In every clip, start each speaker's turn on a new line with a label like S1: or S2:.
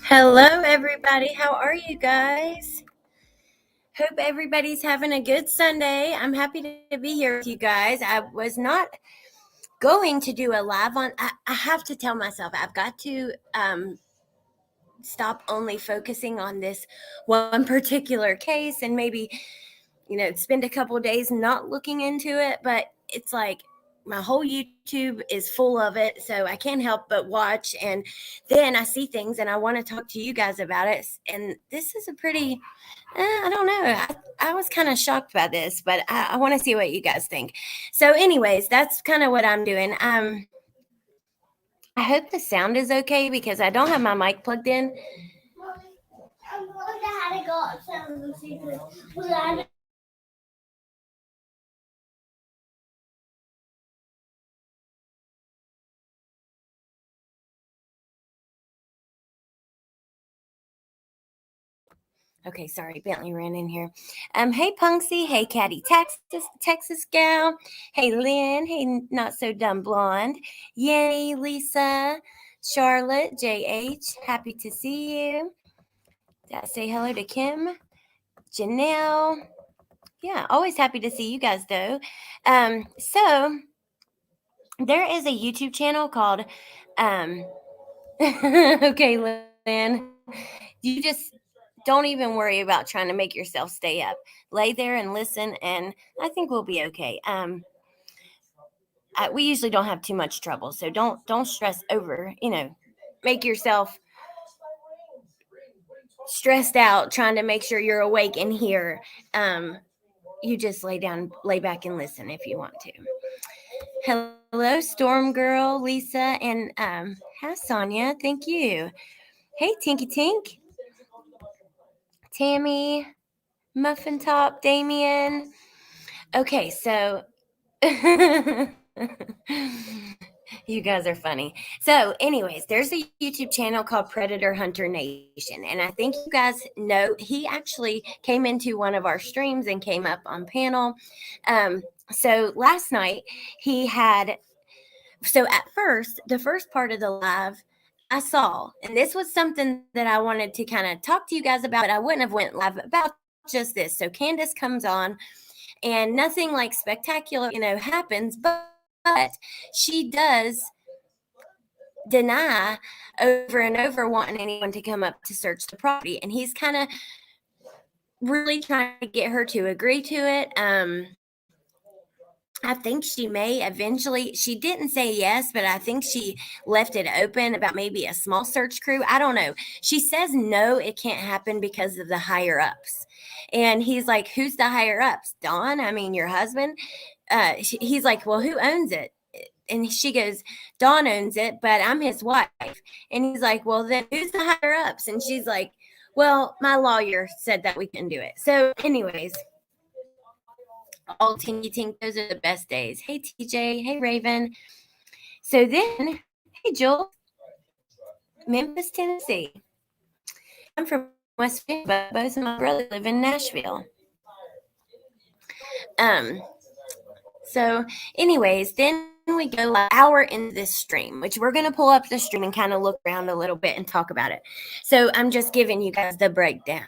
S1: Hello, everybody. How are you guys? Hope everybody's having a good Sunday. I'm happy to be here with you guys. I was not going to do a live on. I have to tell myself I've got to stop only focusing on this one particular case and maybe spend a couple of days not looking into it. But it's like my whole YouTube is full of it, so I can't help but watch. And then I see things and I want to talk to you guys about it. And this is a pretty, I don't know. I was kind of shocked by this, but I want to see what you guys think. So, anyways, that's kind of what I'm doing. I hope the sound is okay because I don't have my mic plugged in. Okay, sorry, Bentley ran in here. Hey Punksy, hey Caddy Texas gal, hey Lynn, hey Not So Dumb Blonde, Yanny, Lisa, Charlotte, JH, happy to see you. Say hello to Kim, Janelle. Yeah, always happy to see you guys though. So there is a YouTube channel called okay, Lynn, you just don't even worry about trying to make yourself stay up. Lay there and listen, and I think we'll be okay. We usually don't have too much trouble, so don't stress over. Make yourself stressed out trying to make sure you're awake in here. You just lay down, lay back, and listen if you want to. Hello, Storm Girl, Lisa, and hi, Sonia. Thank you. Hey, Tinky Tink, Tammy, Muffin Top, Damien. Okay, so you guys are funny. So, anyways, there's a YouTube channel called Predator Hunter Nation. And I think you guys know he actually came into one of our streams and came up on panel. So last night he had, so at first, the first part of the live I saw, and this was something that I wanted to kind of talk to you guys about, but I wouldn't have went live about just this. So Candus comes on and nothing like spectacular, happens, but she does deny over and over wanting anyone to come up to search the property, and he's kind of really trying to get her to agree to it. I think she may eventually, she didn't say yes, but I think she left it open about maybe a small search crew. I don't know. She says no, it can't happen because of the higher ups. And he's like, who's the higher ups? Don? I mean, your husband? He's like, well, who owns it? And she goes, Don owns it, but I'm his wife. And he's like, well, then who's the higher ups? And she's like, well, my lawyer said that we can do it. So, anyways, all Tinky Tink, those are the best days. Hey, TJ. Hey, Raven. So then, hey, Joel, Memphis, Tennessee. I'm from West Virginia, but both of my brothers live in Nashville. So, anyways, then we go an hour into this stream, which we're going to pull up the stream and kind of look around a little bit and talk about it. So I'm just giving you guys the breakdown.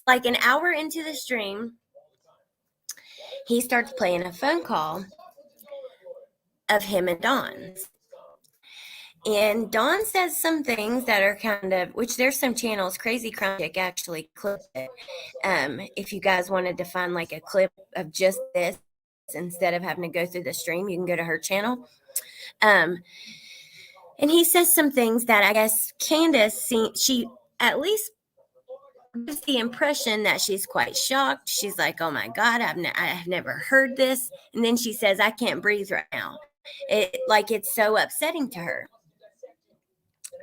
S1: Like an hour into the stream, he starts playing a phone call of him and Dawn. And Dawn says some things that are kind of, which there's some channels, Crazy Crown Chick actually clipped it. If you guys wanted to find like a clip of just this, instead of having to go through the stream, you can go to her channel. And he says some things that I guess Candus, she at least gives the impression that she's quite shocked. She's like, oh my God, I've never heard this. And then she says, I can't breathe right now. It's so upsetting to her.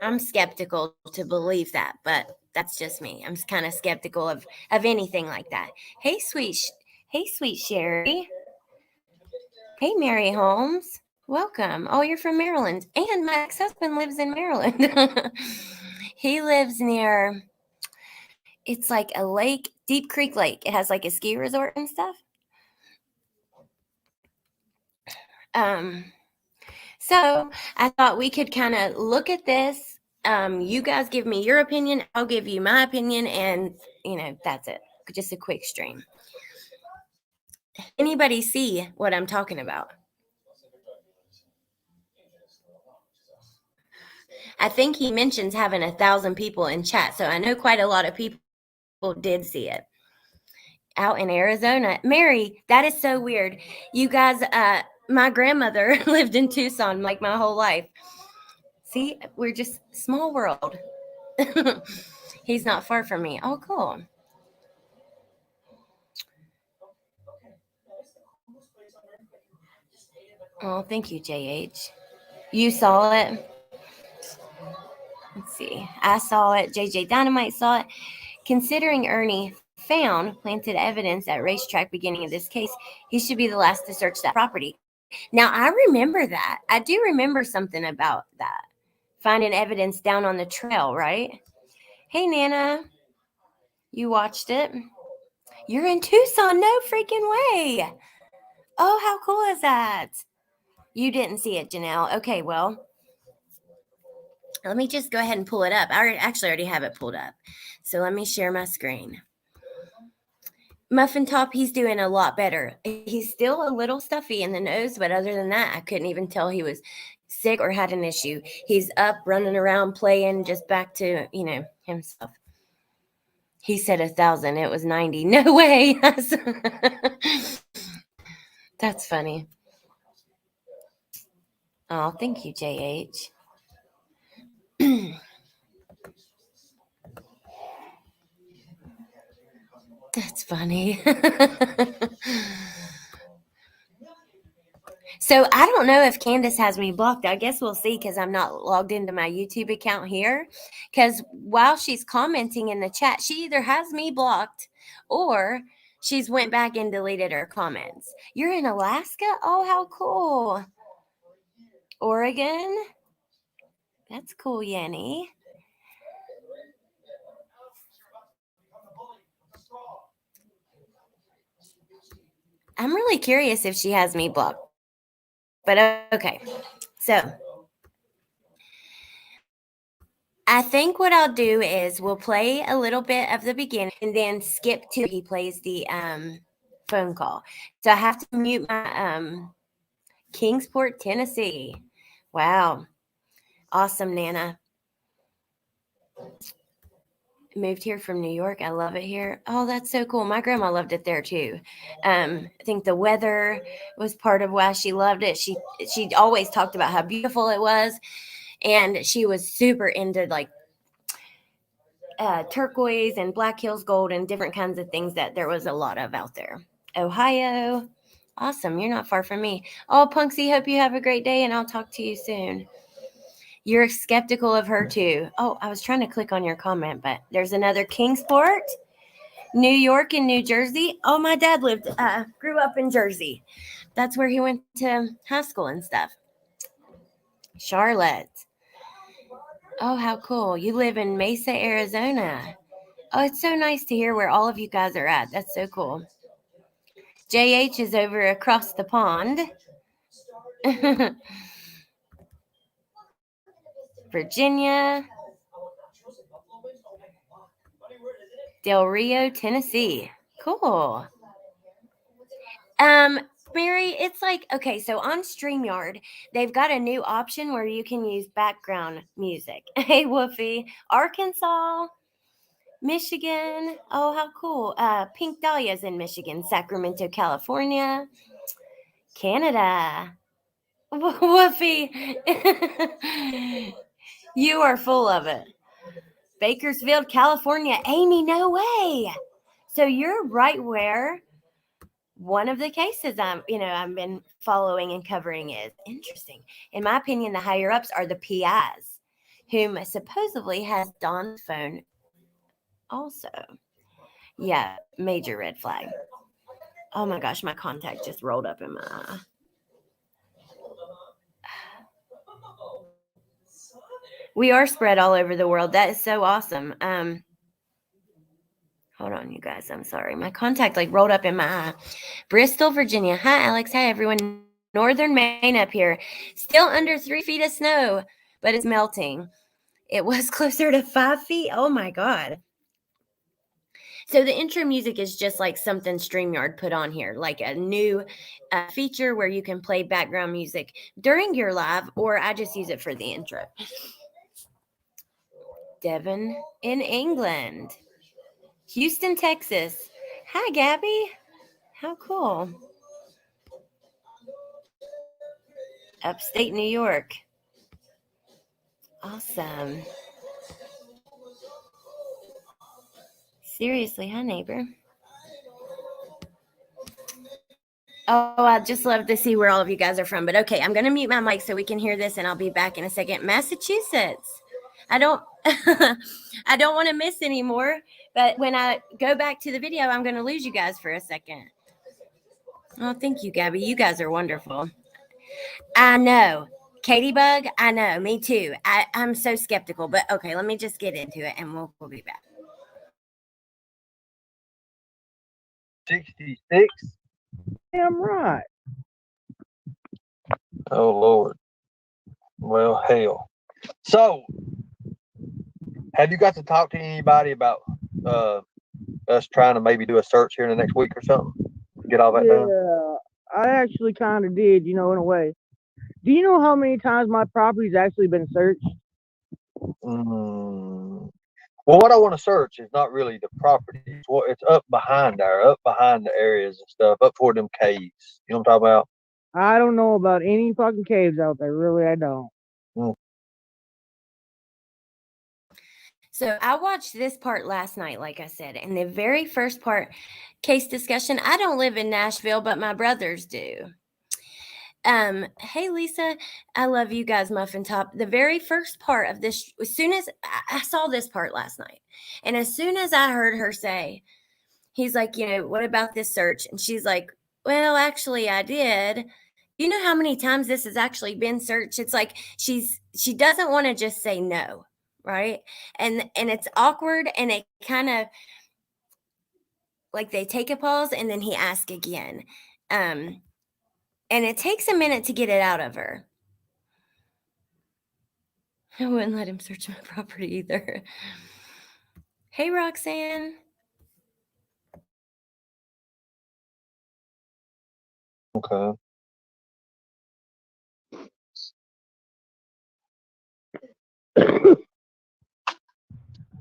S1: I'm skeptical to believe that, but that's just me. I'm kind of skeptical of anything like that. Hey, sweet Sherry. Hey, Mary Holmes. Welcome. Oh, you're from Maryland. And my ex-husband lives in Maryland. He lives near, it's like a lake, Deep Creek Lake. It has like a ski resort and stuff. So I thought we could kind of look at this You guys give me your opinion. I'll give you my opinion. And, that's it. Just a quick stream. Anybody see what I'm talking about? I think he mentions having 1,000 people in chat. So I know quite a lot of people did see it. Out in Arizona. Mary, that is so weird. You guys, my grandmother lived in Tucson like my whole life. See, we're just small world. He's not far from me. Oh, cool. Oh, thank you, JH. You saw it? Let's see. I saw it. JJ Dynamite saw it. Considering Ernie found planted evidence at racetrack beginning of this case, he should be the last to search that property. Now, I remember that. I do remember something about that. Finding evidence down on the trail, right? Hey, Nana. You watched it? You're in Tucson. No freaking way. Oh, how cool is that? You didn't see it, Janelle. Okay, well, let me just go ahead and pull it up. I actually already have it pulled up. So let me share my screen. Muffin Top, he's doing a lot better. He's still a little stuffy in the nose, but other than that, I couldn't even tell he was sick or had an issue. He's up, running around, playing, just back to, himself. He said 1,000. It was 90. No way. That's funny. Oh, thank you, JH. That's funny. So I don't know if Candus has me blocked. I guess we'll see because I'm not logged into my YouTube account here. Because while she's commenting in the chat, she either has me blocked or she's went back and deleted her comments. You're in Alaska? Oh, how cool. Oregon? That's cool, Yanni. I'm really curious if she has me blocked. But okay. So I think what I'll do is we'll play a little bit of the beginning and then skip to he plays the phone call. So I have to mute my Kingsport, Tennessee. Wow. Awesome, Nana. Moved here from New York. I love it here. Oh, that's so cool. My grandma loved it there too. I think the weather was part of why she loved it. She always talked about how beautiful it was, and she was super into like turquoise and Black Hills gold and different kinds of things that there was a lot of out there. Ohio. Awesome. You're not far from me. Oh, Punksy, hope you have a great day and I'll talk to you soon. You're skeptical of her too. Oh, I was trying to click on your comment, but there's another Kingsport, New York and New Jersey. Oh, my dad grew up in Jersey. That's where he went to high school and stuff. Charlotte. Oh, how cool. You live in Mesa, Arizona. Oh, it's so nice to hear where all of you guys are at. That's so cool. JH is over across the pond. Virginia. Del Rio, Tennessee. Cool. Mary, it's like, okay, so on StreamYard, they've got a new option where you can use background music. Hey, Woofy. Arkansas, Michigan. Oh, how cool. Pink Dahlia's in Michigan. Sacramento, California. Canada. Woofy. You are full of it. Bakersfield, California. Amy, no way. So you're right where one of the cases I've been following and covering is. Interesting. In my opinion, the higher ups are the PIs, whom supposedly has Don's phone also. Yeah, major red flag. Oh my gosh, my contact just rolled up in my eye. We are spread all over the world. That is so awesome. Hold on, you guys. I'm sorry. My contact rolled up in my eye. Bristol, Virginia. Hi, Alex. Hi, everyone. Northern Maine up here. Still under 3 feet of snow, but it's melting. It was closer to 5 feet. Oh my God. So the intro music is just like something StreamYard put on here, like a new feature where you can play background music during your live, or I just use it for the intro. Devon in England. Houston, Texas. Hi, Gabby. How cool. Upstate New York. Awesome. Seriously, hi, neighbor. Oh, I'd just love to see where all of you guys are from. But okay, I'm going to mute my mic so we can hear this, and I'll be back in a second. Massachusetts. I don't I don't want to miss anymore, but when I go back to the video, I'm going to lose you guys for a second. Oh, thank you, Gabby. You guys are wonderful. I know. Katie Bug, I know. Me too. I'm so skeptical, but okay, let me just get into it and we'll be back.
S2: 66? Damn right. Oh, Lord. Well, hell. So, have you got to talk to anybody about us trying to maybe do a search here in the next week or something? Get all that done?
S3: Yeah, I actually kind of did, in a way. Do you know how many times my property's actually been searched?
S2: Well, what I want to search is not really the property. It's up behind the areas and stuff, up toward them caves. You know what I'm talking about?
S3: I don't know about any fucking caves out there. Really, I don't.
S1: So I watched this part last night, like I said, and the very first part, case discussion. I don't live in Nashville, but my brothers do. Hey Lisa, I love you guys, Muffin Top. The very first part of this, as soon as I saw this part last night, and as soon as I heard her say, he's like, what about this search? And she's like, well, actually, I did. You know how many times this has actually been searched? It's like she doesn't want to just say no, right? And it's awkward, and it kind of like they take a pause and then he asks again. And it takes a minute to get it out of her. I wouldn't let him search my property either. Hey, Roxanne.
S2: Okay.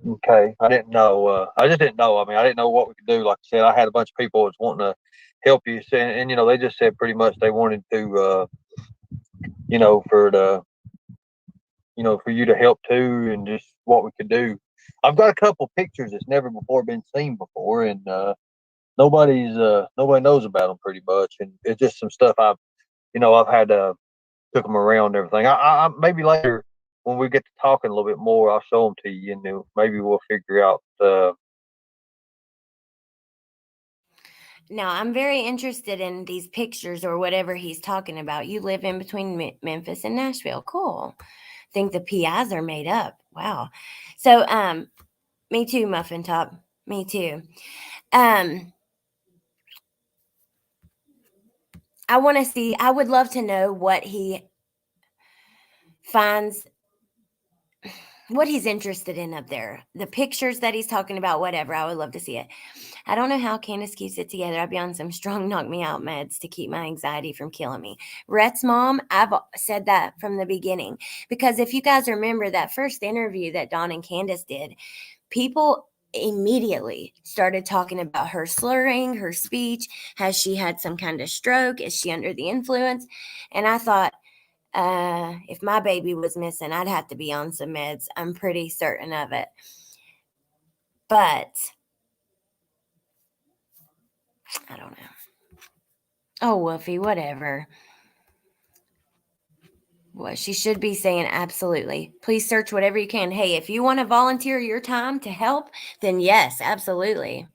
S2: Okay. I didn't know. I just didn't know. I mean, I didn't know what we could do. Like I said, I had a bunch of people was wanting to help you, and they just said pretty much they wanted to, for for you to help too, and just what we could do. I've got a couple pictures that's never before been seen before, and nobody knows about them pretty much, and it's just some stuff I've had took them around and everything. I maybe later when we get to talking a little bit more, I'll show them to you, and then maybe we'll figure out.
S1: Now, I'm very interested in these pictures or whatever he's talking about. You live in between Memphis and Nashville. Cool. Think the PIs are made up. Wow. So, me too, Muffin Top. Me too. I want to see, I would love to know what he finds, what he's interested in up there. The pictures that he's talking about, whatever. I would love to see it. I don't know how Candus keeps it together. I'd be on some strong knock me out meds to keep my anxiety from killing me. Rhett's mom, I've said that from the beginning. Because if you guys remember that first interview that Dawn and Candus did, people immediately started talking about her slurring, her speech. Has she had some kind of stroke? Is she under the influence? And I thought, if my baby was missing, I'd have to be on some meds. I'm pretty certain of it. But I don't know. Oh, Woofy, whatever. Well, she should be saying absolutely. Please search whatever you can. Hey, if you want to volunteer your time to help, then yes, absolutely.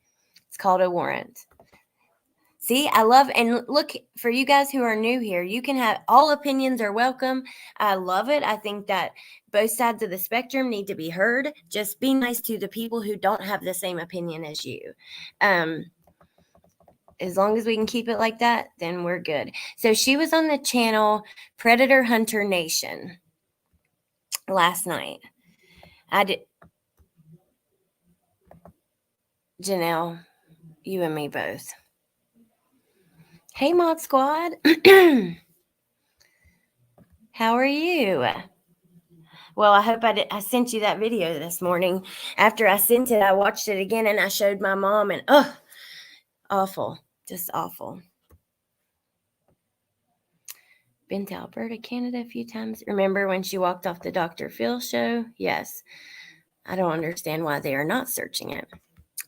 S1: It's called a warrant. See, I love, and look, for you guys who are new here, you can have, all opinions are welcome. I love it. I think that both sides of the spectrum need to be heard. Just be nice to the people who don't have the same opinion as you. As long as we can keep it like that, then we're good. So she was on the channel Predator Hunter Nation last night. I did. Janelle, you and me both. Hey, Mod Squad. How are you? Well, I hope I sent you that video this morning. After I sent it, I watched it again and I showed my mom, and awful. Just awful. Been to Alberta, Canada a few times. Remember when she walked off the Dr. Phil show? Yes. I don't understand why they are not searching it.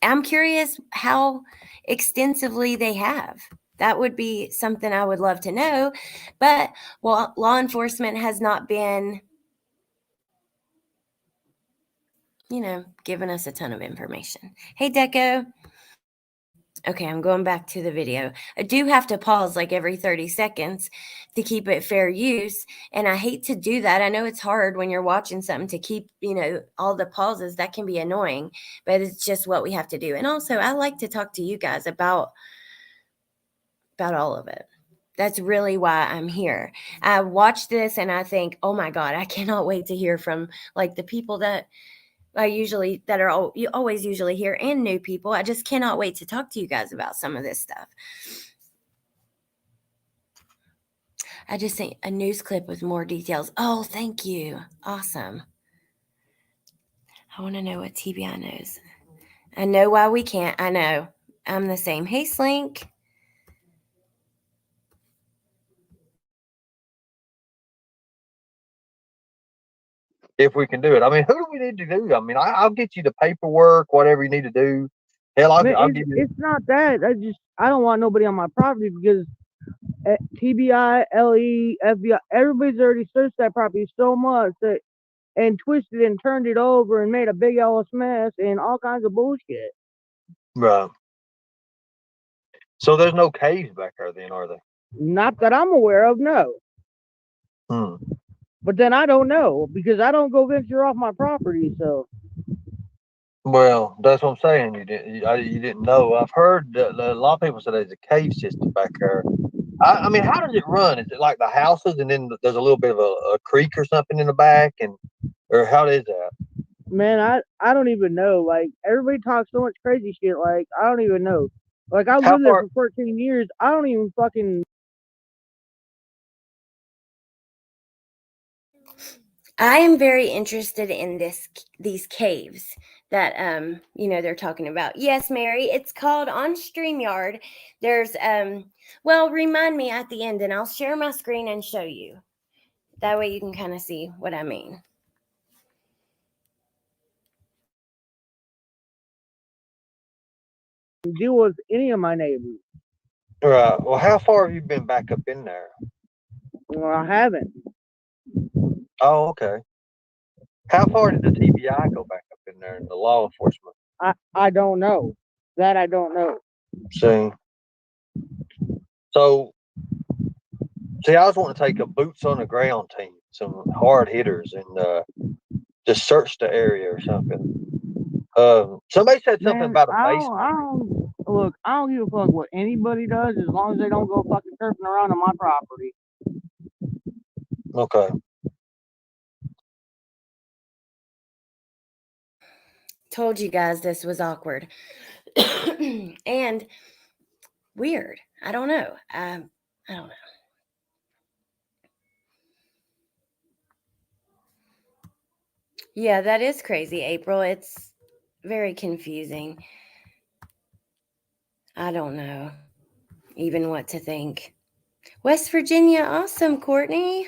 S1: I'm curious how extensively they have. That would be something I would love to know. But law enforcement has not been, giving us a ton of information. Hey, Deco. Okay, I'm going back to the video. I do have to pause like every 30 seconds to keep it fair use. And I hate to do that. I know it's hard when you're watching something to keep, all the pauses. That can be annoying, but it's just what we have to do. And also, I like to talk to you guys about all of it. That's really why I'm here. I watch this and I think, oh my God, I cannot wait to hear from like the people that you always usually hear, and new people. I just cannot wait to talk to you guys about some of this stuff. I just sent a news clip with more details. Oh, thank you. Awesome. I want to know what TBI knows. I know why we can't. I know. I'm the same. Hey, Slink.
S2: If we can do it. I mean, who do we need to do? I mean, I'll get you the paperwork, whatever you need to do. Hell, I'll give you.
S3: It's not that. I don't want nobody on my property because TBI, LE, FBI, everybody's already searched that property so much and twisted and turned it over and made a big ass mess and all kinds of bullshit.
S2: Right. So there's no caves back there then, are there?
S3: Not that I'm aware of, no. But then I don't know because I don't go venture off my property. So.
S2: Well, that's what I'm saying. You didn't know. I've heard that a lot of people say there's a cave system back there. I mean, how does it run? Is it like the houses and then there's a little bit of a creek or something in the back, or how is that?
S3: Man, I don't even know. Like everybody talks so much crazy shit. Like I don't even know. Like I lived there for 14 years. I don't even fucking.
S1: I am very interested in these caves that they're talking about. Yes, Mary, it's called on StreamYard. There's well, remind me at the end and I'll share my screen and show you. That way you can kind of see what I mean.
S3: Deal with any of my neighbors.
S2: Right. Well, how far have you been back up in there?
S3: Well, I haven't.
S2: Oh, okay. How far did the TBI go back up in there and the law enforcement?
S3: I don't know. That I don't know.
S2: See. So, I was wanting to take a boots on the ground team, some hard hitters, and just search the area or something. Somebody said something about a basement.
S3: Look, I don't give a fuck what anybody does as long as they don't go fucking surfing around on my property.
S2: Okay.
S1: Told you guys this was awkward and weird. I don't know. I don't know. Yeah, that is crazy, April. It's very confusing. I don't know even what to think. West Virginia, awesome, Courtney.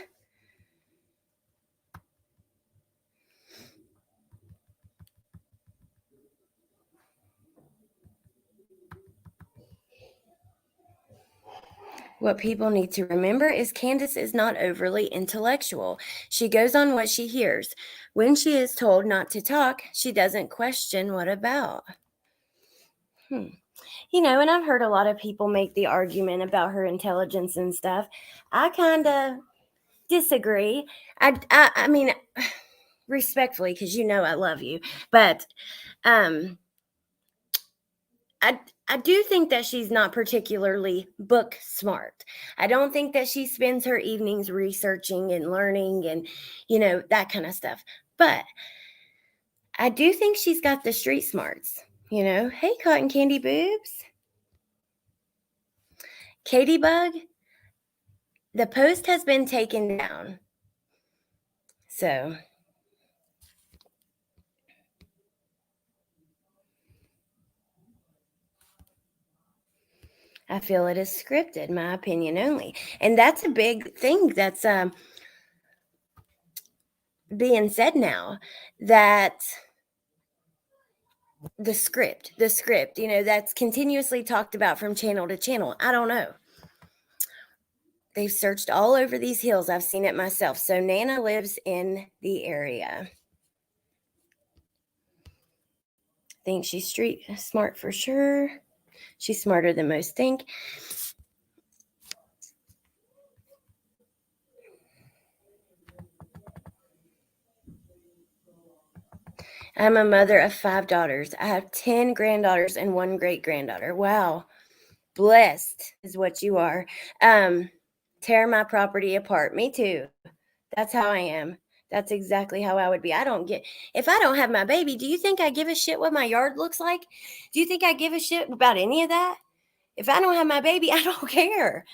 S1: What people need to remember is Candus is not overly intellectual. She goes on what she hears. When she is told not to talk, she doesn't question what about. And I've heard a lot of people make the argument about her intelligence and stuff. I kind of disagree. I mean, respectfully, because I love you, but I do think that she's not particularly book smart. I don't think that she spends her evenings researching and learning and, that kind of stuff. But I do think she's got the street smarts. Hey, cotton candy boobs. Katie Bug, the post has been taken down. So I feel it is scripted, my opinion only. And that's a big thing that's being said now, that the script, that's continuously talked about from channel to channel. I don't know. They've searched all over these hills. I've seen it myself. So Nana lives in the area. Think she's street smart for sure. She's smarter than most think. I'm a mother of 5 daughters. I have 10 granddaughters and 1 great-granddaughter. Wow. Blessed is what you are. Tear my property apart. Me too. That's how I am. That's exactly how I would be. If I don't have my baby, do you think I give a shit what my yard looks like? Do you think I give a shit about any of that? If I don't have my baby, I don't care.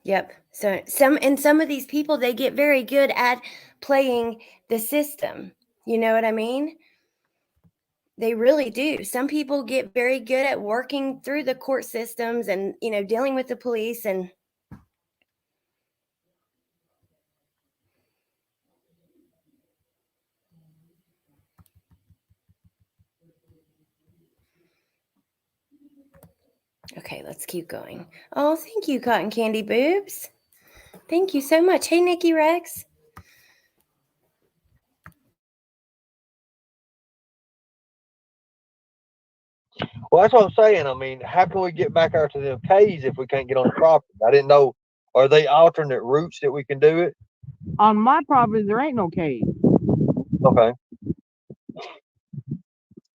S1: Yep. So some of these people, they get very good at playing the system. You know what I mean? They really do. Some people get very good at working through the court systems and, dealing with the police and okay, let's keep going. Oh, thank you, Cotton Candy Boobs. Thank you so much. Hey, Nikki Rex.
S2: Well, that's what I'm saying. I mean, how can we get back out to them caves if we can't get on the property? I didn't know. Are they alternate routes that we can do it?
S3: On my property, there ain't no cave.
S2: Okay.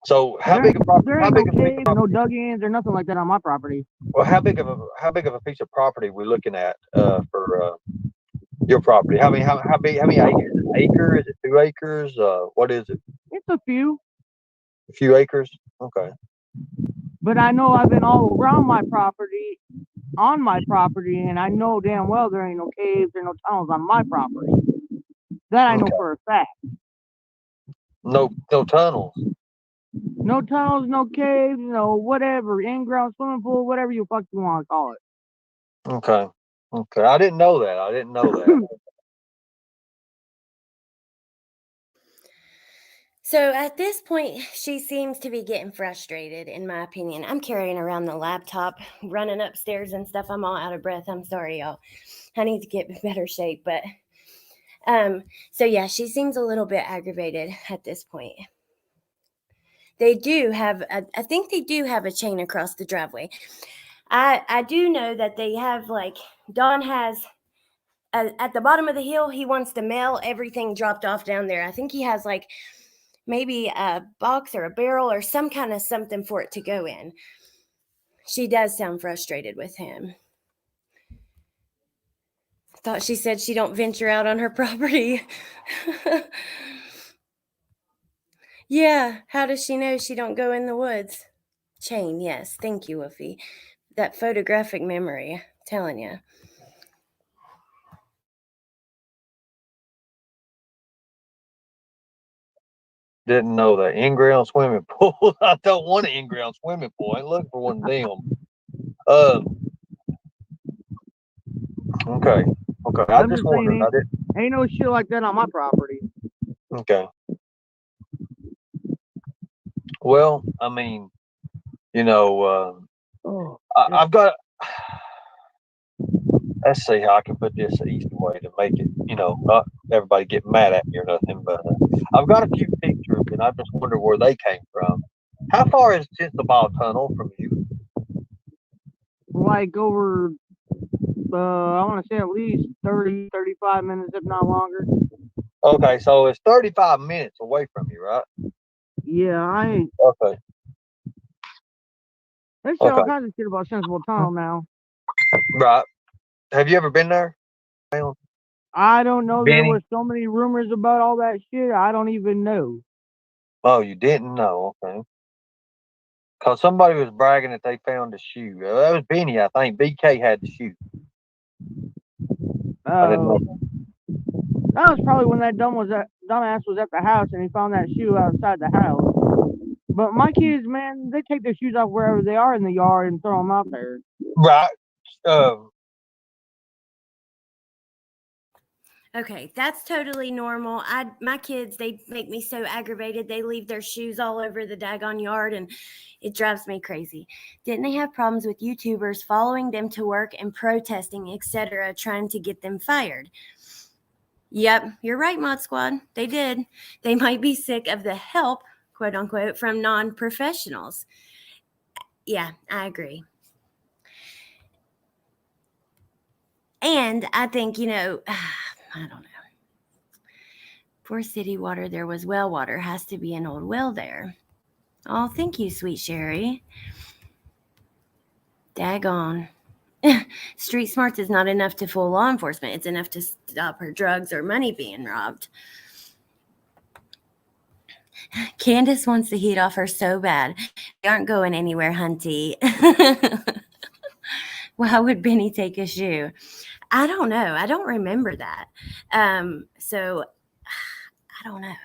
S2: So how
S3: There
S2: big a property?
S3: there
S2: How
S3: ain't
S2: big
S3: no
S2: a piece
S3: cave,
S2: of
S3: no
S2: property?
S3: dug-ins, or nothing like that on my property.
S2: Well, how big of a piece of property are we looking at for your property? How many how many acres? Is it acre? Is it 2 acres? What is it?
S3: It's a few,
S2: A few acres? Okay.
S3: but I know I've been all around my property, on my property, and I know damn well there ain't no caves or no tunnels on my property. That I know
S2: Okay.
S3: for a fact.
S2: No tunnels.
S3: No tunnels, no caves, no whatever, in-ground swimming pool, whatever you fuck you want to call it.
S2: Okay. Okay. I didn't know that. I didn't know that.
S1: So at this point, she seems to be getting frustrated, in my opinion. I'm carrying around the laptop, running upstairs and stuff. I'm all out of breath. I'm sorry, y'all. I need to get in better shape. But so yeah, she seems a little bit aggravated at this point. They do have, I think they do have a chain across the driveway. I do know that they have, like, Don has, at the bottom of the hill, he wants to mail everything dropped off down there. I think he has, like, maybe a box or a barrel or some kind of something for it to go in. She does sound frustrated with him. Thought she said she don't venture out on her property. Yeah, how does she know she don't go in the woods? Chain, yes. Thank you, Woofy. That photographic memory, I'm telling you.
S2: Didn't know that. In-ground swimming pool. I don't want an in-ground swimming pool. I ain't looking for one of them. Okay. Okay. I
S3: I'm
S2: just
S3: just saying,
S2: wondered. I didn't.
S3: ain't no shit like that on my property.
S2: Okay. Well, I mean, I've got. Let's see how I can put this the easy way to make it, not everybody get mad at me or nothing. But I've got a few pictures, and I just wonder where they came from. How far is Ball Tunnel from you?
S3: Like over, I want to say at least 30, 35 minutes, if not longer.
S2: Okay, so it's 35 minutes away from you, right?
S3: Yeah, I ain't.
S2: Okay.
S3: They say all
S2: Okay.
S3: kinds of shit about Sensible Tunnel now.
S2: Right. Have you ever been there?
S3: I don't know. There
S2: Benny?
S3: were so many rumors about all that shit. I don't even know.
S2: Oh, you didn't know? Okay. Because somebody was bragging that they found a shoe. That was Benny, I think. BK had the shoe. I didn't know.
S3: That was probably when that dumbass was at the house and he found that shoe outside the house. But my kids, man, they take their shoes off wherever they are in the yard and throw them out there.
S2: Right.
S1: Okay, that's totally normal. My kids, they make me so aggravated. They leave their shoes all over the daggone yard and it drives me crazy. Didn't they have problems with YouTubers following them to work and protesting, etc., trying to get them fired? Yep, you're right, Mod Squad. They did. They might be sick of the help, quote unquote, from non-professionals. Yeah, I agree. And I think, I don't know. For city water, there was well water. Has to be an old well there. Oh, thank you, sweet Sherry. Daggone. Street smarts is not enough to fool law enforcement. It's enough to stop her drugs or money being robbed. Candus wants the heat off her so bad. They aren't going anywhere, hunty. Why would Benny take a shoe? I don't know. I don't remember that. So I don't know.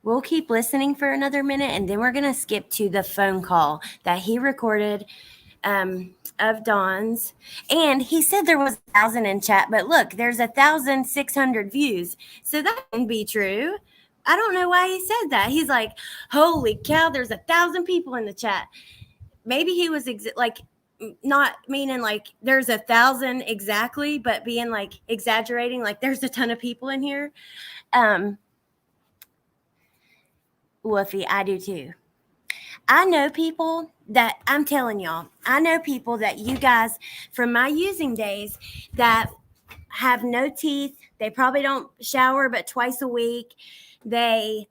S1: We'll keep listening for another minute, and then we're going to skip to the phone call that he recorded of Dawn's. And he said there was 1,000 in chat, but look, there's 1,600 views. So that wouldn't be true. I don't know why he said that. He's like, holy cow, there's 1,000 people in the chat. Maybe he was not meaning like there's 1,000 exactly, but being like exaggerating, like there's a ton of people in here. Woofy, I do too. I know people that, I'm telling y'all, I know people that you guys from my using days that have no teeth. They probably don't shower but twice a week. They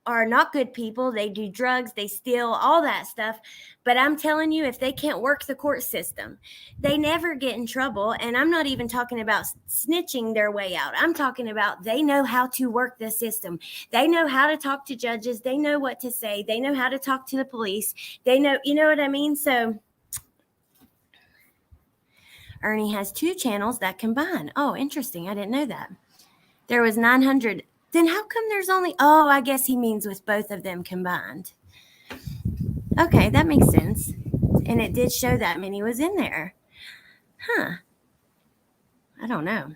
S1: are not good people. They do drugs, they steal, all that stuff. But I'm telling you, if they can't work the court system, they never get in trouble. And I'm not even talking about snitching their way out. I'm talking about they know how to work the system. They know how to talk to judges. They know what to say. They know how to talk to the police. They know, you know what I mean? So Ernie has 2 channels that combine. Oh, interesting. I didn't know that. There was 900. Then how come there's only, oh, I guess he means with both of them combined. Okay, that makes sense. And it did show that many was in there. Huh. I don't know.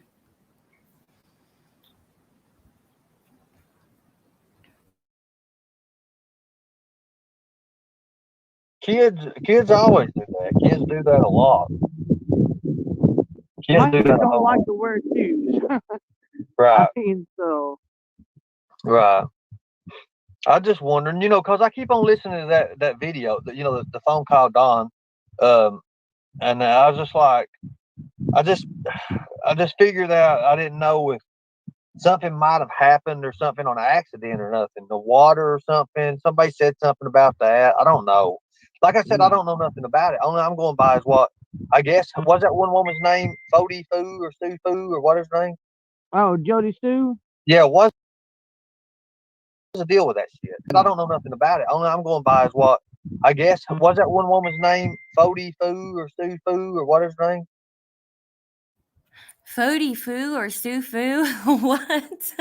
S2: Kids always do that. Kids do that a lot. Kids
S3: My
S2: do
S3: kids
S2: that a
S3: don't
S2: whole
S3: like
S2: lot.
S3: to wear shoes.
S2: Right.
S3: I mean, so.
S2: Right. I just wondering, because I keep on listening to that video, the phone call Don, and I was just like, I just figured out I didn't know if something might have happened or something on an accident or nothing, the water or something. Somebody said something about that. I don't know. Like I said, I don't know nothing about it. Only I'm going by is what I guess was that one woman's name, Fody Foo or Sue Foo or what is her name?
S3: Oh, Jody Sue?
S2: Yeah, what's the deal with that shit? I don't know nothing about it. Only I'm going by is what I guess was that one woman's name, Fody Foo or Sue Foo or what is her name?
S1: Fody Foo or Sue Foo? What?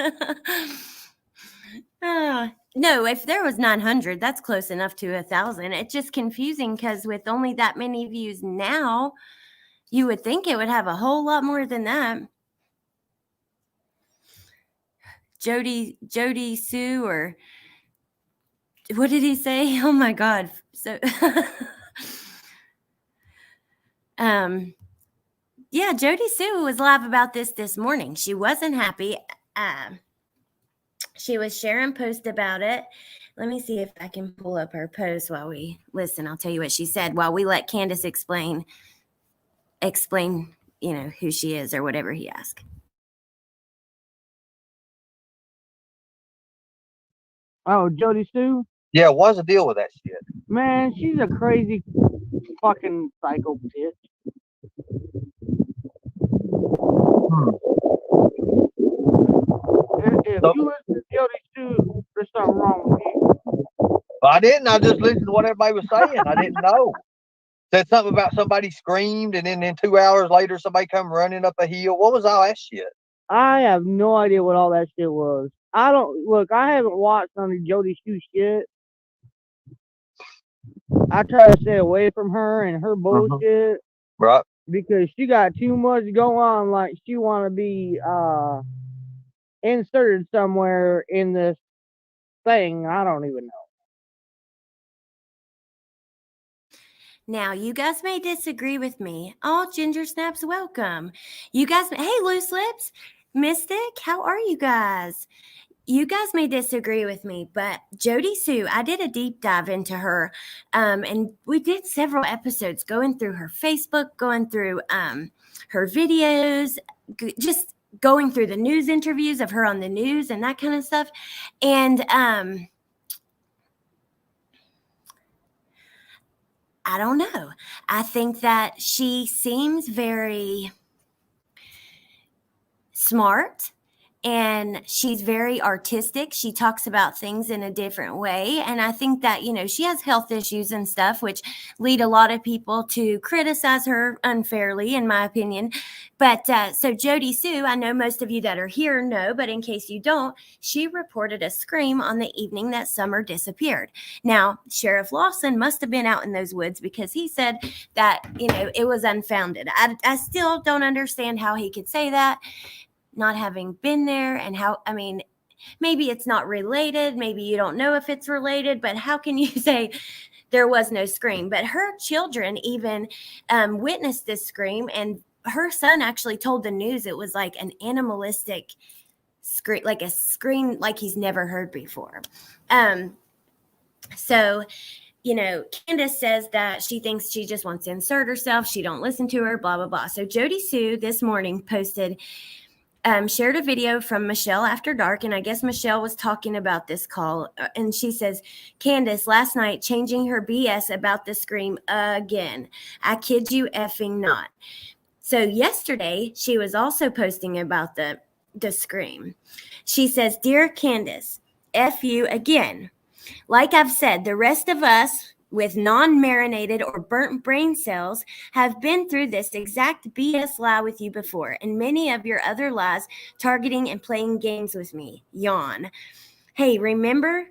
S1: No, if there was 900, that's close enough to 1,000. It's just confusing because with only that many views now, you would think it would have a whole lot more than that. Jody Sue, or what did he say? Oh my God. So, yeah, Jody Sue was live about this morning. She wasn't happy. She was sharing posts about it. Let me see if I can pull up her post while we listen. I'll tell you what she said while we let Candus explain, who she is or whatever he asked.
S3: Oh, Jody Sue?
S2: Yeah, what's the deal with that shit?
S3: Man, she's a crazy fucking psycho bitch. If
S2: So,
S3: you listen to Jody Sue, there's something wrong with you.
S2: I didn't. I just listened to what everybody was saying. I didn't know. Said something about somebody screamed, and then 2 hours later, somebody come running up a hill. What was all that shit?
S3: I have no idea what all that shit was. I haven't watched none of Jody Sue shit. I try to stay away from her and her bullshit.
S2: Right.
S3: Because she got too much going on, like she want to be inserted somewhere in this thing. I don't even know.
S1: Now, you guys may disagree with me. Oh, Ginger Snaps, welcome. You guys, hey, Loose Lips, Mystic, how are you guys? You guys may disagree with me, but Jody Sue, I did a deep dive into her, and we did several episodes going through her Facebook, going through her videos, just going through the news interviews of her on the news and that kind of stuff. And I don't know. I think that she seems very smart and she's very artistic. She talks about things in a different way. And I think that, she has health issues and stuff, which lead a lot of people to criticize her unfairly, in my opinion. But so Jody Sue, I know most of you that are here know, but in case you don't, she reported a scream on the evening that Summer disappeared. Now, Sheriff Lawson must have been out in those woods because he said that, it was unfounded. I still don't understand how he could say that, not having been there, and maybe it's not related. Maybe you don't know if it's related, but how can you say there was no scream? But her children even witnessed this scream, and her son actually told the news it was like an animalistic scream, like a scream like he's never heard before. So Candus says that she thinks she just wants to insert herself. She don't listen to her, blah, blah, blah. So Jody Sue this morning posted, shared a video from Michelle After Dark, and I guess Michelle was talking about this call, and she says, Candus last night changing her BS about the scream again. I kid you effing not. So yesterday, she was also posting about the scream. She says, Dear Candus, F you again. Like I've said, the rest of us with non-marinated or burnt brain cells have been through this exact BS lie with you before, and many of your other lies targeting and playing games with me. Yawn. Hey, remember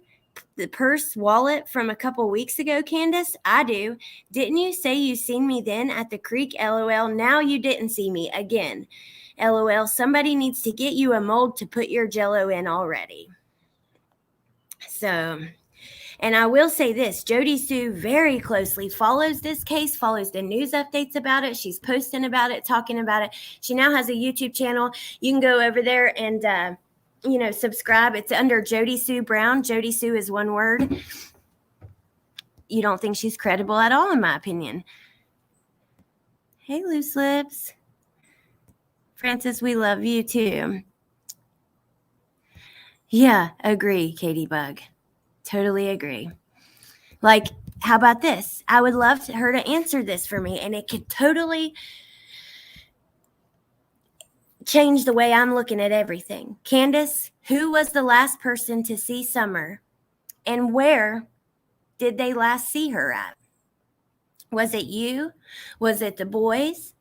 S1: the purse wallet from a couple weeks ago, Candus? I do. Didn't you say you seen me then at the creek? LOL. Now you didn't see me again. LOL. Somebody needs to get you a mold to put your Jell-O in already. So... And I will say this, Jody Sue very closely follows this case, follows the news updates about it. She's posting about it, talking about it. She now has a YouTube channel. You can go over there and, subscribe. It's under Jody Sue Brown. Jody Sue is one word. You don't think she's credible at all, in my opinion. Hey, Loose Lips. Francis, we love you too. Yeah, agree, Katie Bug. Totally agree. Like, how about this? I would love her to answer this for me, and it could totally change the way I'm looking at everything. Candus, who was the last person to see Summer, and where did they last see her at? Was it you? Was it the boys?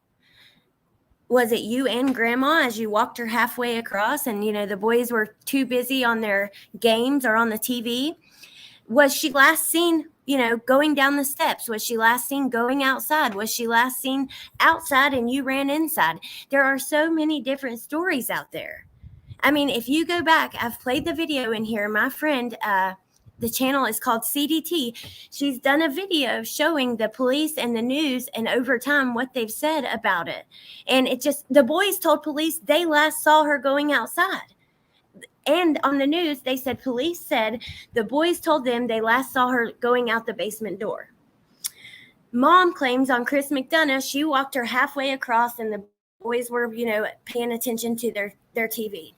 S1: Was it you and Grandma as you walked her halfway across and, the boys were too busy on their games or on the TV? Was she last seen, going down the steps? Was she last seen going outside? Was she last seen outside and you ran inside? There are so many different stories out there. I mean, if you go back, I've played the video in here. My friend, the channel is called CDT. She's done a video showing the police and the news and over time what they've said about it. And the boys told police they last saw her going outside. And on the news, they said police said the boys told them they last saw her going out the basement door. Mom claims on Chris McDonough, she walked her halfway across and the boys were, paying attention to their TV.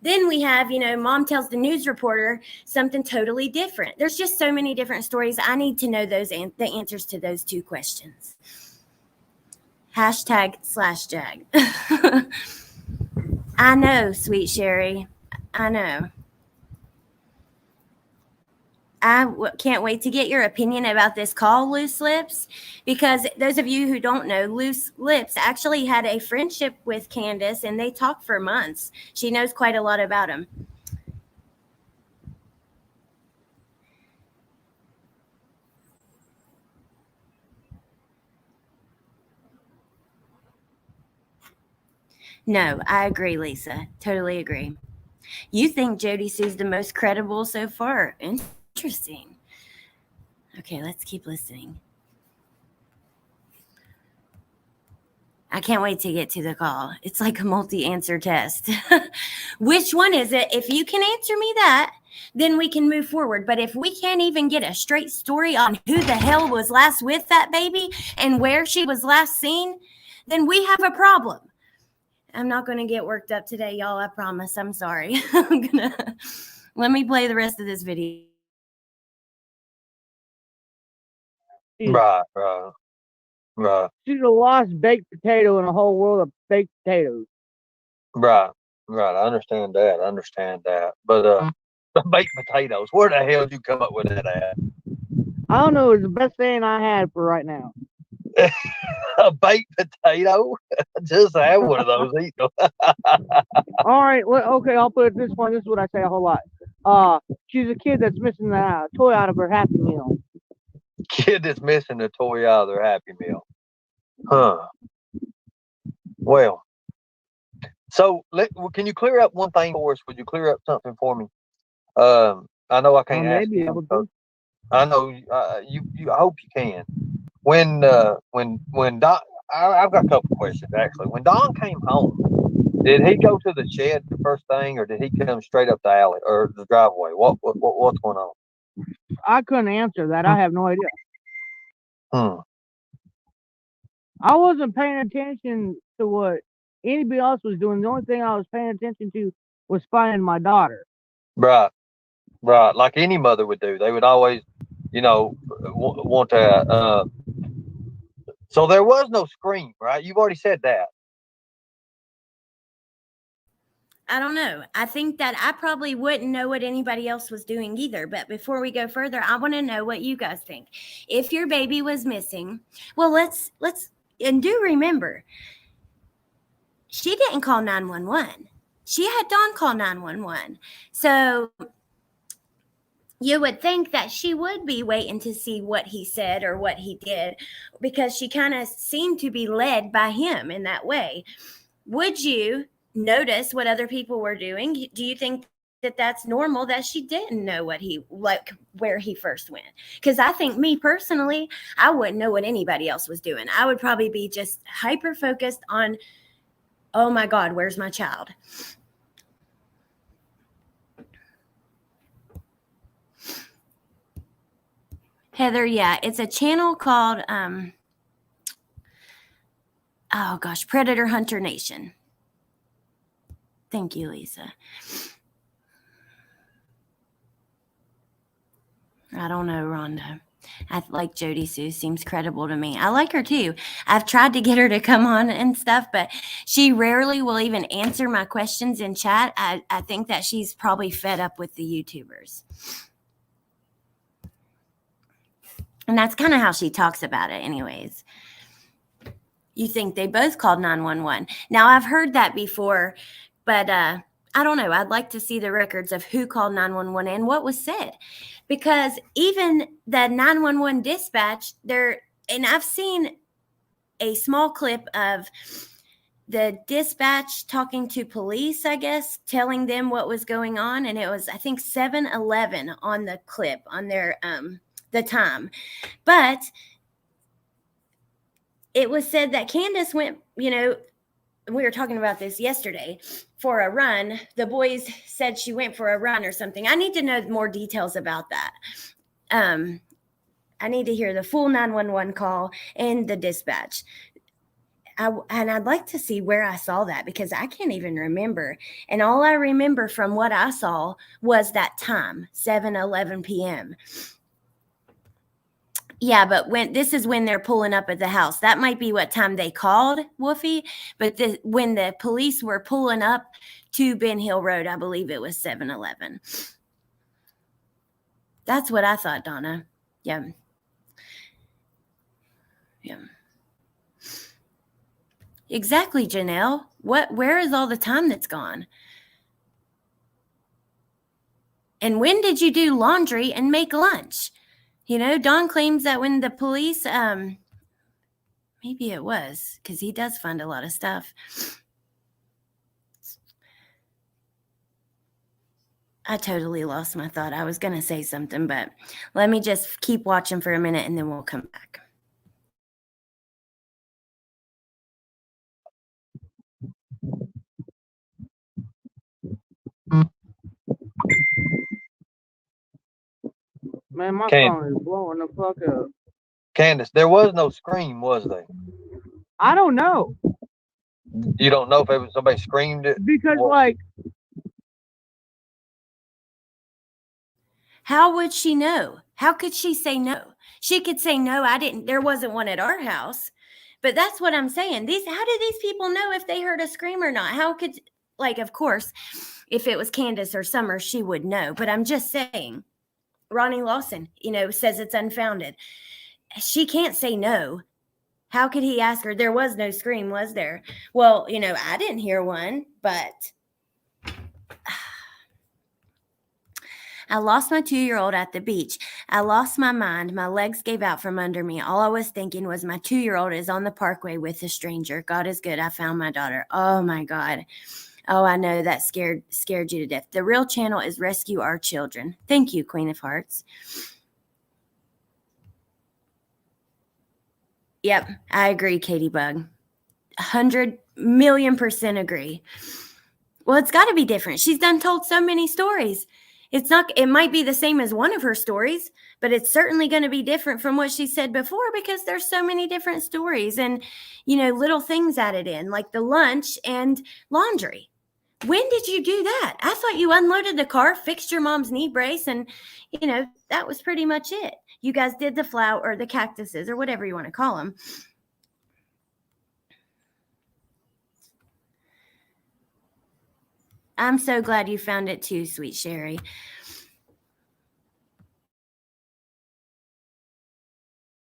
S1: Then we have, mom tells the news reporter something totally different. There's just so many different stories. I need to know the answers to those 2 questions. #/jag. I know, sweet Sherry. I know. I can't wait to get your opinion about this call, Loose Lips, because those of you who don't know, Loose Lips actually had a friendship with Candus, and they talked for months. She knows quite a lot about him. No, I agree, Lisa. Totally agree. You think Jody Sue's the most credible so far. Interesting. Okay, let's keep listening. I can't wait to get to the call. It's like a multi-answer test. Which one is it? If you can answer me that, then we can move forward. But if we can't even get a straight story on who the hell was last with that baby and where she was last seen, then we have a problem. I'm not going to get worked up today, y'all. I promise. I'm sorry. Let me play the rest of this video.
S2: Right.
S3: She's a lost baked potato in a whole world of baked potatoes.
S2: Right. I understand that. But the baked potatoes, where the hell did you come up with that at?
S3: I don't know. It's the best thing I had for right now.
S2: A baked potato? Just have one of those. Eat them.
S3: All right. Well, okay. I'll put it this one. This is what I say a whole lot. She's a kid that's missing the toy out of her Happy Meal.
S2: Kid that's missing a toy out of their Happy Meal. Huh. Well, so can you clear up one thing for us? Would you clear up something for me? I know I can't ask
S3: Maybe
S2: you.
S3: able to.
S2: I know you. I hope you can. When Don, I've got a couple questions actually. When Don came home, did he go to the shed the first thing, or did he come straight up the alley or the driveway? What's going on?
S3: I couldn't answer that. I have no idea.
S2: Hmm.
S3: I wasn't paying attention to what anybody else was doing. The only thing I was paying attention to was finding my daughter.
S2: Right. Like any mother would do. They would always, want to. So there was no scream, right? You've already said that.
S1: I don't know. I think that I probably wouldn't know what anybody else was doing either. But before we go further, I want to know what you guys think. If your baby was missing, well, let's and do remember, she didn't call 911. She had Dawn call 911. So you would think that she would be waiting to see what he said or what he did, because she kind of seemed to be led by him in that way. Would you notice what other people were doing? Do you think that that's normal that she didn't know where he first went? Because I think, me personally, I wouldn't know what anybody else was doing. I would probably be just hyper focused on, oh my God, where's my child? Heather, yeah, it's a channel called Predator Hunter Nation. Thank you, Lisa. I don't know, Rhonda. I like Jody Sue. Seems credible to me. I like her too. I've tried to get her to come on and stuff, but she rarely will even answer my questions in chat. I think that she's probably fed up with the YouTubers. And that's kind of how she talks about it anyways. You think they both called 911. Now, I've heard that before, but I don't know. I'd like to see the records of who called 911 and what was said. Because even the 911 dispatch, and I've seen a small clip of the dispatch talking to police, I guess, telling them what was going on. And it was, I think, 7:11 on the clip, on their the time. But it was said that Candus went, we were talking about this yesterday, for a run. The boys said she went for a run or something. I need to know more details about that. I need to hear the full 911 call and the dispatch. and I'd like to see where I saw that because I can't even remember. And all I remember from what I saw was that time, 7:11 p.m. Yeah, but this is when they're pulling up at the house. That might be what time they called Woofy, but when the police were pulling up to Ben Hill Road, I believe it was 7:11. That's what I thought, Donna. Yeah. Yeah. Exactly, Janelle. Where is all the time that's gone? And when did you do laundry and make lunch? Don claims that when the police, maybe it was, because he does find a lot of stuff. I totally lost my thought. I was going to say something, but let me just keep watching for a minute and then we'll come back.
S3: Man, my
S2: Can-
S3: phone is blowing the fuck up.
S2: Candus, there was no scream, was there?
S3: I don't know.
S2: You don't know if it was somebody screamed it?
S3: Because,
S2: Well,
S3: like,
S1: How would she know? How could she say no? She could say, no, I didn't. There wasn't one at our house. But that's what I'm saying. How do these people know if they heard a scream or not? How could, of course, if it was Candus or Summer, she would know. But I'm just saying, Ronnie Lawson, says it's unfounded. She can't say no. How could he ask her? There was no scream, was there? Well, I didn't hear one, but I lost my 2-year-old at the beach. I lost my mind. My legs gave out from under me. All I was thinking was my 2-year-old is on the parkway with a stranger. God is good. I found my daughter. Oh my God. Oh, I know that scared you to death. The real channel is Rescue Our Children. Thank you, Queen of Hearts. Yep, I agree, Katie Bug. 100,000,000% agree. Well, it's got to be different. She's told so many stories. It might be the same as one of her stories, but it's certainly going to be different from what she said before because there's so many different stories and, little things added in like the lunch and laundry. When did you do that? I thought you unloaded the car, fixed your mom's knee brace, and, that was pretty much it. You guys did the flower or the cactuses or whatever you want to call them. I'm so glad you found it too, sweet Sherry.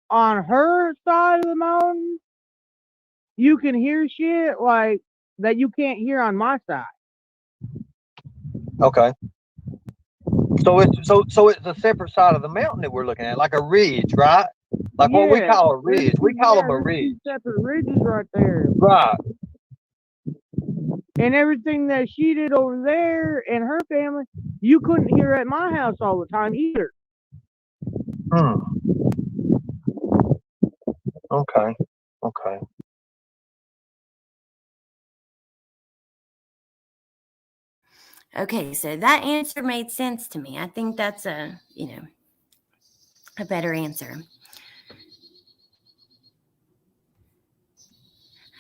S3: on her side of the mountain, you can hear shit like that you can't hear on my side.
S2: Okay. So it's a separate side of the mountain that we're looking at, like a ridge, right? Like what we call a ridge. We call them a ridge.
S3: Separate ridges right there.
S2: Right.
S3: And everything that she did over there and her family, you couldn't hear at my house all the time either.
S2: Okay. Okay.
S1: Okay, so that answer made sense to me. I think that's a better answer.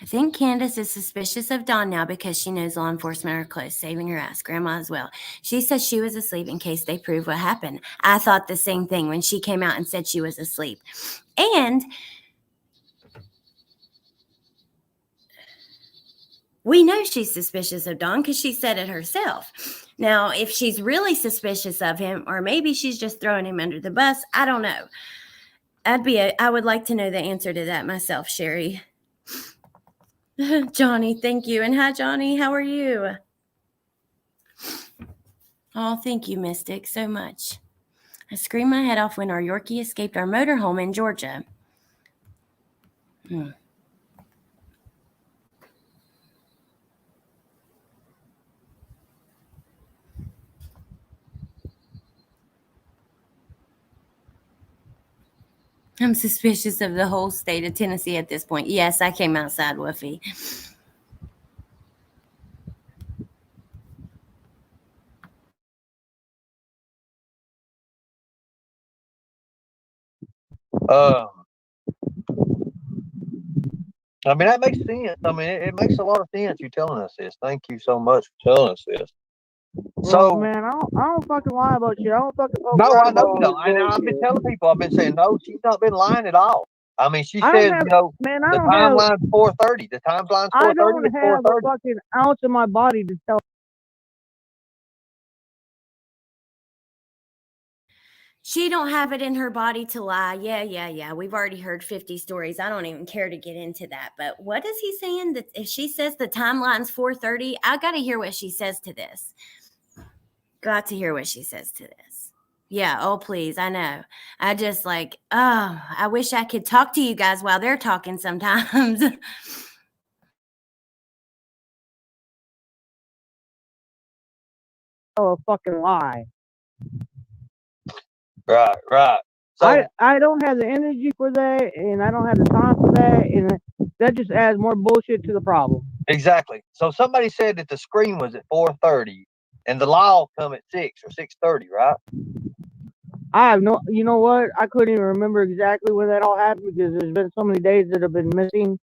S1: I think Candus is suspicious of Dawn now because she knows law enforcement are close, saving her ass. Grandma as well. She says she was asleep in case they prove what happened. I thought the same thing when she came out and said she was asleep. And we know she's suspicious of Dawn because she said it herself. Now, if she's really suspicious of him, or maybe she's just throwing him under the bus, I don't know. I would like to know the answer to that myself, Sherry. Johnny, thank you. And hi, Johnny. How are you? Oh, thank you, Mystic, so much. I screamed my head off when our Yorkie escaped our motorhome in Georgia. I'm suspicious of the whole state of Tennessee at this point. Yes, I came outside, Woofy.
S2: I mean, that makes sense. I mean, it makes a lot of sense. You telling us this. Thank you so much for telling us this.
S3: Well,
S2: So,
S3: man, I don't fucking lie about shit. I don't fucking poke
S2: no,
S3: around
S2: I know
S3: about
S2: you
S3: all
S2: don't.
S3: this
S2: And I've been
S3: bullshit.
S2: telling people, I've been saying, no, she's not been lying at all. I mean, she
S3: I don't
S2: says,
S3: have,
S2: you know,
S3: man, I
S2: the
S3: don't have,
S2: timeline's 4:30. The timeline's
S3: I
S2: 4:30.
S3: don't
S2: It's
S3: have a
S2: 4:30.
S3: fucking ounce in my body to tell.
S1: She don't have it in her body to lie. Yeah. We've already heard 50 stories. I don't even care to get into that. But what is he saying? That if she says the timeline's 4:30, I got to hear what she says to this. Got to hear what she says to this. Yeah, oh please, I know. I just like, oh, I wish I could talk to you guys while they're talking sometimes.
S3: A fucking lie.
S2: Right. So,
S3: I don't have the energy for that, and I don't have the time for that, and that just adds more bullshit to the problem.
S2: exactly. So somebody said that the screen was at 4:30 and the law come at 6 or 6:30, right?
S3: I have no, you know what? I couldn't even remember exactly when that all happened because there's been so many days that have been missing.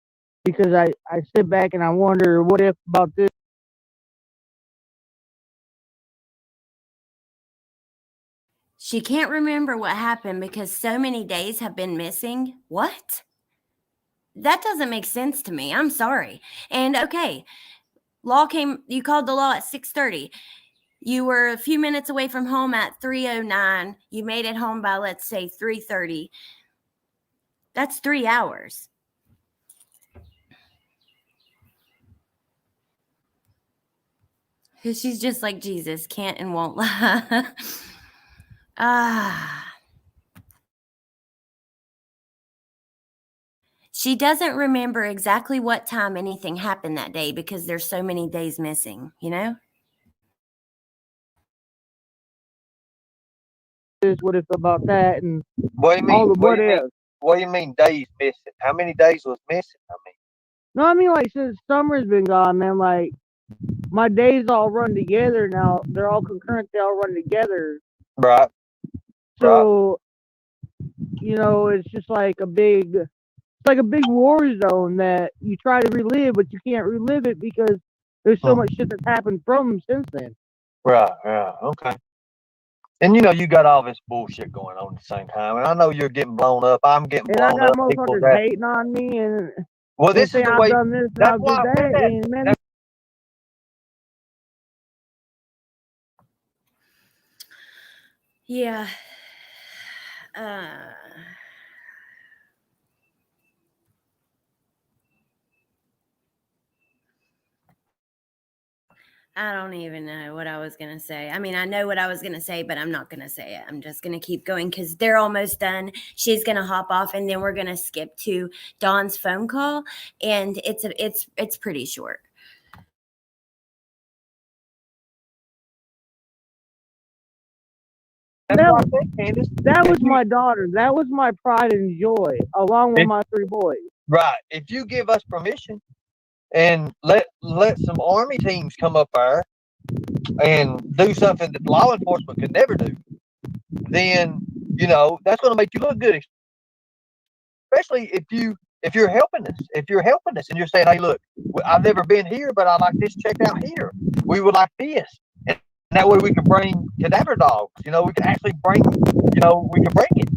S3: Because I sit back and I wonder what if about this.
S1: She can't remember what happened because so many days have been missing. What? That doesn't make sense to me. I'm sorry. And okay, you called the law at 6:30. You were a few minutes away from home at 3:09. You made it home by, let's say, 3:30. That's 3 hours. She's just like Jesus, can't and won't lie. She doesn't remember exactly what time anything happened that day because there's so many days missing, you know?
S3: What if about that, and
S2: What do you mean?
S3: all the what ifs.
S2: What do you mean days missing? How many days was missing? I mean,
S3: No, I mean like since summer's been gone, man. Like my days all run together now. They're all concurrent. They all run together.
S2: right.
S3: So you know, it's just like it's like a big war zone that you try to relive, but you can't relive it because there's so much shit that's happened from since then.
S2: Right. Okay. And you know, you got all this bullshit going on at the same time. And I know you're getting blown up. I'm getting
S3: And I
S2: blown
S3: got
S2: up. People
S3: motherfuckers
S2: that,
S3: hating on me and
S2: well, this is
S3: saying
S2: the
S3: I've
S2: way.
S3: done this and
S2: That's
S3: I've
S2: why
S3: did
S2: I said
S3: that.
S2: that.
S3: And man,
S1: Yeah. I don't even know what I was going to say. I mean, I know what I was going to say, but I'm not going to say it. I'm just going to keep going because they're almost done. She's going to hop off, and then we're going to skip to Dawn's phone call, and it's pretty short.
S3: that was my daughter. That was my pride and joy, along with my 3 boys.
S2: Right. If you give us permission and let some army teams come up there and do something that law enforcement could never do, then you know that's going to make you look good. Especially if you're helping us, and you're saying, hey, look, I've never been here, but I like this checked out here. We would like this, and that way we can bring cadaver dogs. You know, we can actually bring, you know, we can bring it.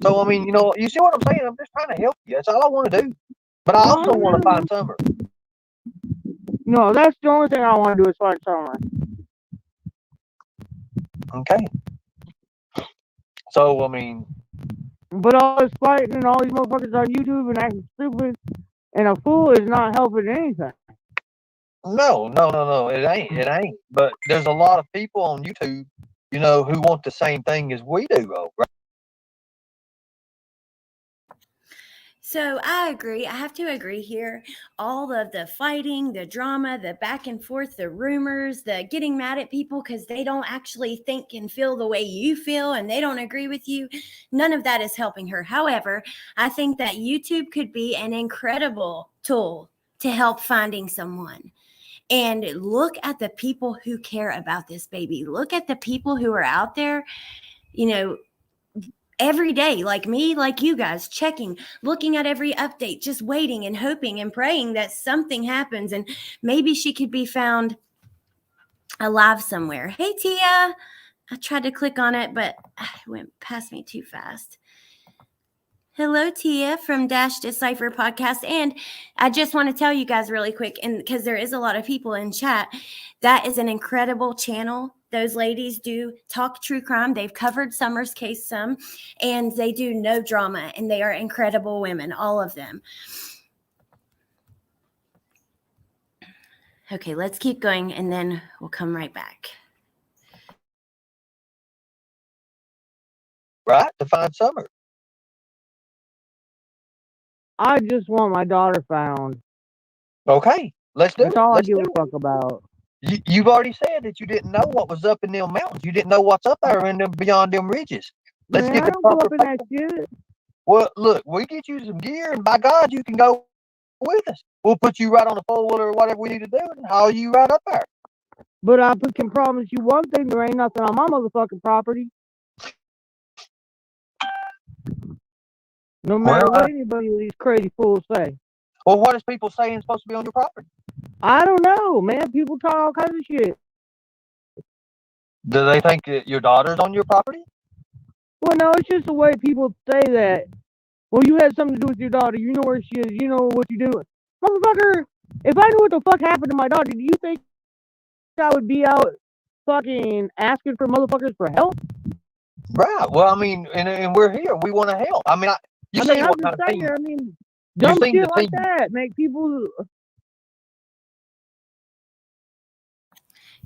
S2: So I mean, you know, you see what I'm saying? I'm just trying to help you. That's all I want to do. But I also want to find Summer.
S3: No, that's the only thing I want to do is find Summer.
S2: Okay. So I mean,
S3: but all this fighting and all these motherfuckers on YouTube and acting stupid and a fool is not helping anything.
S2: No, it ain't. But there's a lot of people on YouTube, you know, who want the same thing as we do, right?
S1: So I agree. I have to agree here. All of the fighting, the drama, the back and forth, the rumors, the getting mad at people because they don't actually think and feel the way you feel and they don't agree with you, none of that is helping her. However, I think that YouTube could be an incredible tool to help finding someone. And look at the people who care about this baby. Look at the people who are out there, you know, every day, like me, like you guys, checking, looking at every update, just waiting and hoping and praying that something happens and maybe she could be found alive somewhere. Hey, Tia. I tried to click on it, but it went past me too fast. Hello, Tia from Dash Decipher Podcast. And I just want to tell you guys really quick, and because there is a lot of people in chat, that is an incredible channel. Those ladies do talk true crime. They've covered Summer's case some, and they do no drama, and they are incredible women, all of them. Okay, let's keep going, and then we'll come right back.
S2: Right, to find Summer.
S3: I just want my daughter found.
S2: Okay, let's do
S3: That's
S2: it.
S3: all I
S2: Let's
S3: give
S2: do
S3: a
S2: it.
S3: fuck about.
S2: You've already said that you didn't know what was up in them mountains. You didn't know what's up there in them beyond them ridges. Let's
S3: Man,
S2: get
S3: I
S2: the
S3: don't go
S2: proper
S3: up in that
S2: paperwork.
S3: shit.
S2: Well, look, we get you some gear, and by God, you can go with us. We'll put you right on the four-wheeler or whatever we need to do, and haul you right up there.
S3: But I can promise you one thing: there ain't nothing on my motherfucking property. No matter what anybody of these crazy fools say.
S2: Well, what is people saying supposed to be on your property?
S3: I don't know, man. People talk all kinds of shit.
S2: Do they think that your daughter's on your property?
S3: Well, no, it's just the way people say that. Well, you had something to do with your daughter. You know where she is. You know what you're doing. Motherfucker, if I knew what the fuck happened to my daughter, do you think I would be out fucking asking for motherfuckers for help?
S2: Right. Well, I mean, and we're here. We want to help. I mean, you see what kind of thing.
S3: I mean, dumb
S2: seen
S3: shit
S2: the
S3: like
S2: thing.
S3: that make people.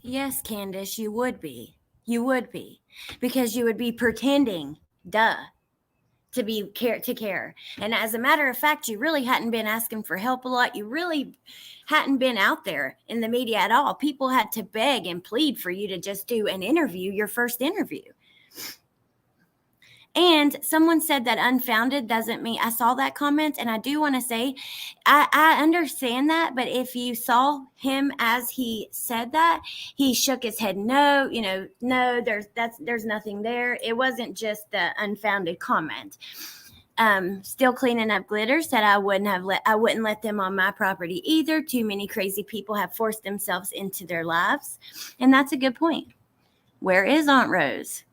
S1: Yes, Candus, you would be. You would be. Because you would be pretending, to care. And as a matter of fact, you really hadn't been asking for help a lot. You really hadn't been out there in the media at all. People had to beg and plead for you to just do an interview, your first interview. And someone said that unfounded doesn't mean, I saw that comment, and I do want to say, I understand that, but if you saw him as he said that, he shook his head, no, no, there's nothing there. It wasn't just the unfounded comment. Still cleaning up glitter said I wouldn't let them on my property either. Too many crazy people have forced themselves into their lives. And that's a good point. Where is Aunt Rose?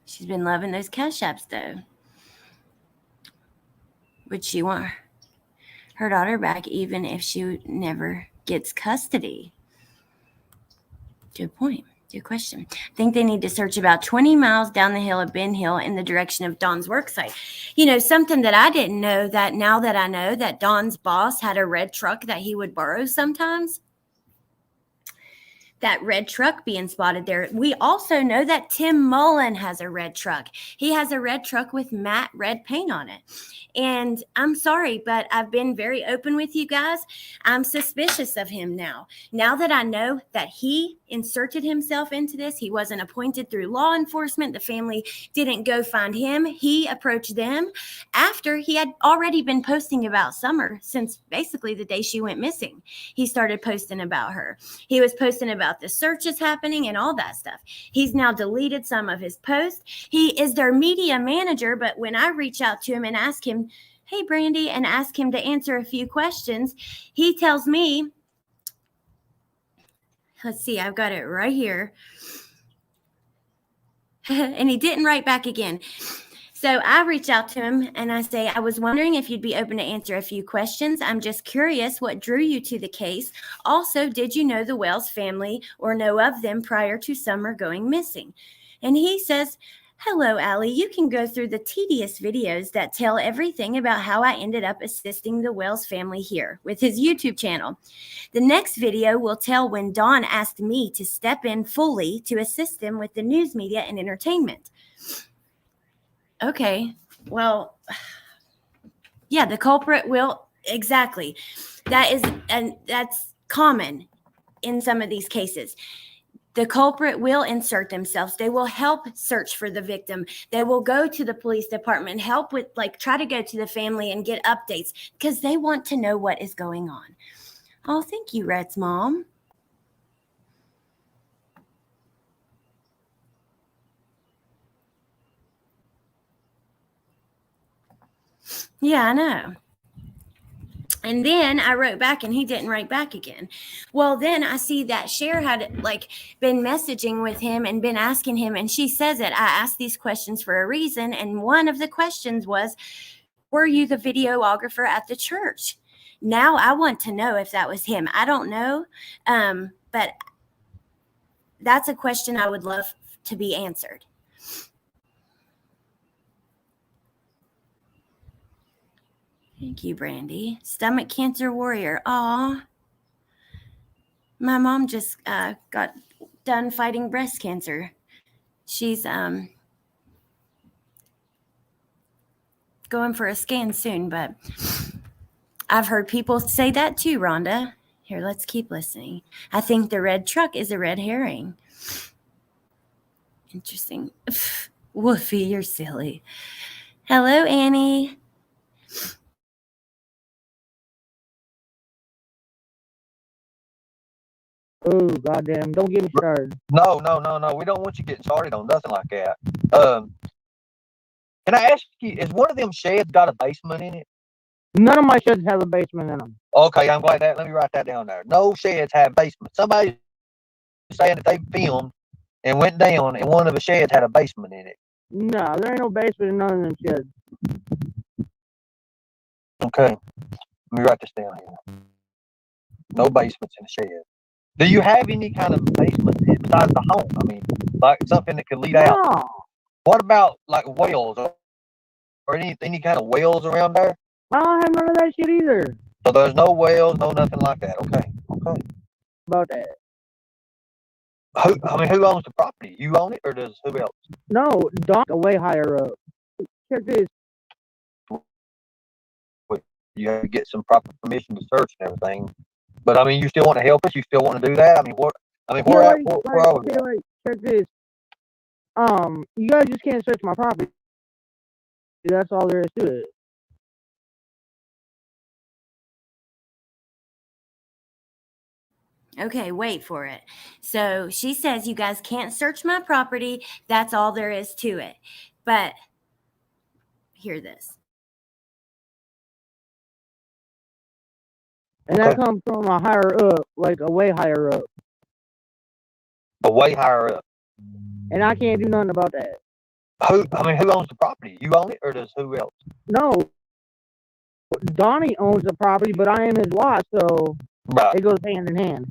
S1: She's been loving those cash apps, though. Would she want her daughter back even if she never gets custody? Good point. Good question. I think they need to search about 20 miles down the hill of Ben Hill in the direction of Dawn's worksite. Something that I didn't know, that now that I know that Dawn's boss had a red truck that he would borrow sometimes. That red truck being spotted there. We also know that Tim Mullen has a red truck. He has a red truck with matte red paint on it. And I'm sorry, but I've been very open with you guys. I'm suspicious of him now. Now that I know that he inserted himself into this, he wasn't appointed through law enforcement. The family didn't go find him. He approached them after he had already been posting about Summer since basically the day she went missing. He started posting about her. He was posting about the searches happening and all that stuff. He's now deleted some of his posts. He is their media manager, but when I reach out to him and ask him, hey, Brandy, and ask him to answer a few questions, he tells me, let's see, I've got it right here. And he didn't write back again. So I reach out to him and I say, I was wondering if you'd be open to answer a few questions. I'm just curious what drew you to the case. Also, did you know the Wells family or know of them prior to Summer going missing? And he says, hello, Allie. You can go through the tedious videos that tell everything about how I ended up assisting the Wells family here with his YouTube channel. The next video will tell when Dawn asked me to step in fully to assist them with the news media and entertainment. Okay, well, yeah, the culprit will, exactly. That's common in some of these cases. The culprit will insert themselves. They will help search for the victim. They will go to the police department, help with, try to go to the family and get updates because they want to know what is going on. Oh, thank you, Rhett's mom. Yeah, I know. And then I wrote back and he didn't write back again. Well, then I see that Cher had like been messaging with him and been asking him, and she says it. I asked these questions for a reason. And one of the questions was, were you the videographer at the church? Now I want to know if that was him. I don't know. But that's a question I would love to be answered. Thank you, Brandy. Stomach cancer warrior. Aw. My mom just got done fighting breast cancer. She's going for a scan soon, but I've heard people say that too, Rhonda. Here, let's keep listening. I think the red truck is a red herring. Interesting. Woofy, you're silly. Hello, Annie.
S3: Oh, goddamn. Don't get me started.
S2: No. We don't want you getting started on nothing like that. Can I ask you, is one of them sheds got a basement in it?
S3: None of my sheds have a basement in them.
S2: Okay, I'm glad that. Let me write that down there. No sheds have basements. Somebody's saying that they filmed and went down, and one of the sheds had a basement in it.
S3: No, there ain't no basement in none of them sheds.
S2: Okay, let me write this down here. No basements in the shed. Do you have any kind of basement besides the home? I mean, like something that could lead out.
S3: No.
S2: What about like wells or any kind of wells around there?
S3: I don't have none of that shit either.
S2: So there's no wells, no nothing like that. Okay.
S3: About that.
S2: Who owns the property? You own it, or does who else?
S3: No, Don way higher up. Check this.
S2: You have to get some proper permission to search and everything. But I mean, you still want to help us? You still want to do that? I mean, where are we?
S3: Check this. You guys just can't search my property. That's all there is to it.
S1: Okay, wait for it. So she says you guys can't search my property. That's all there is to it. But hear this.
S3: And that comes from a higher up, like a way higher up.
S2: A way higher up.
S3: And I can't do nothing about that.
S2: Who owns the property? You own it, or does who else?
S3: No. Donnie owns the property, but I am his wife, so
S2: right.
S3: It goes hand in hand.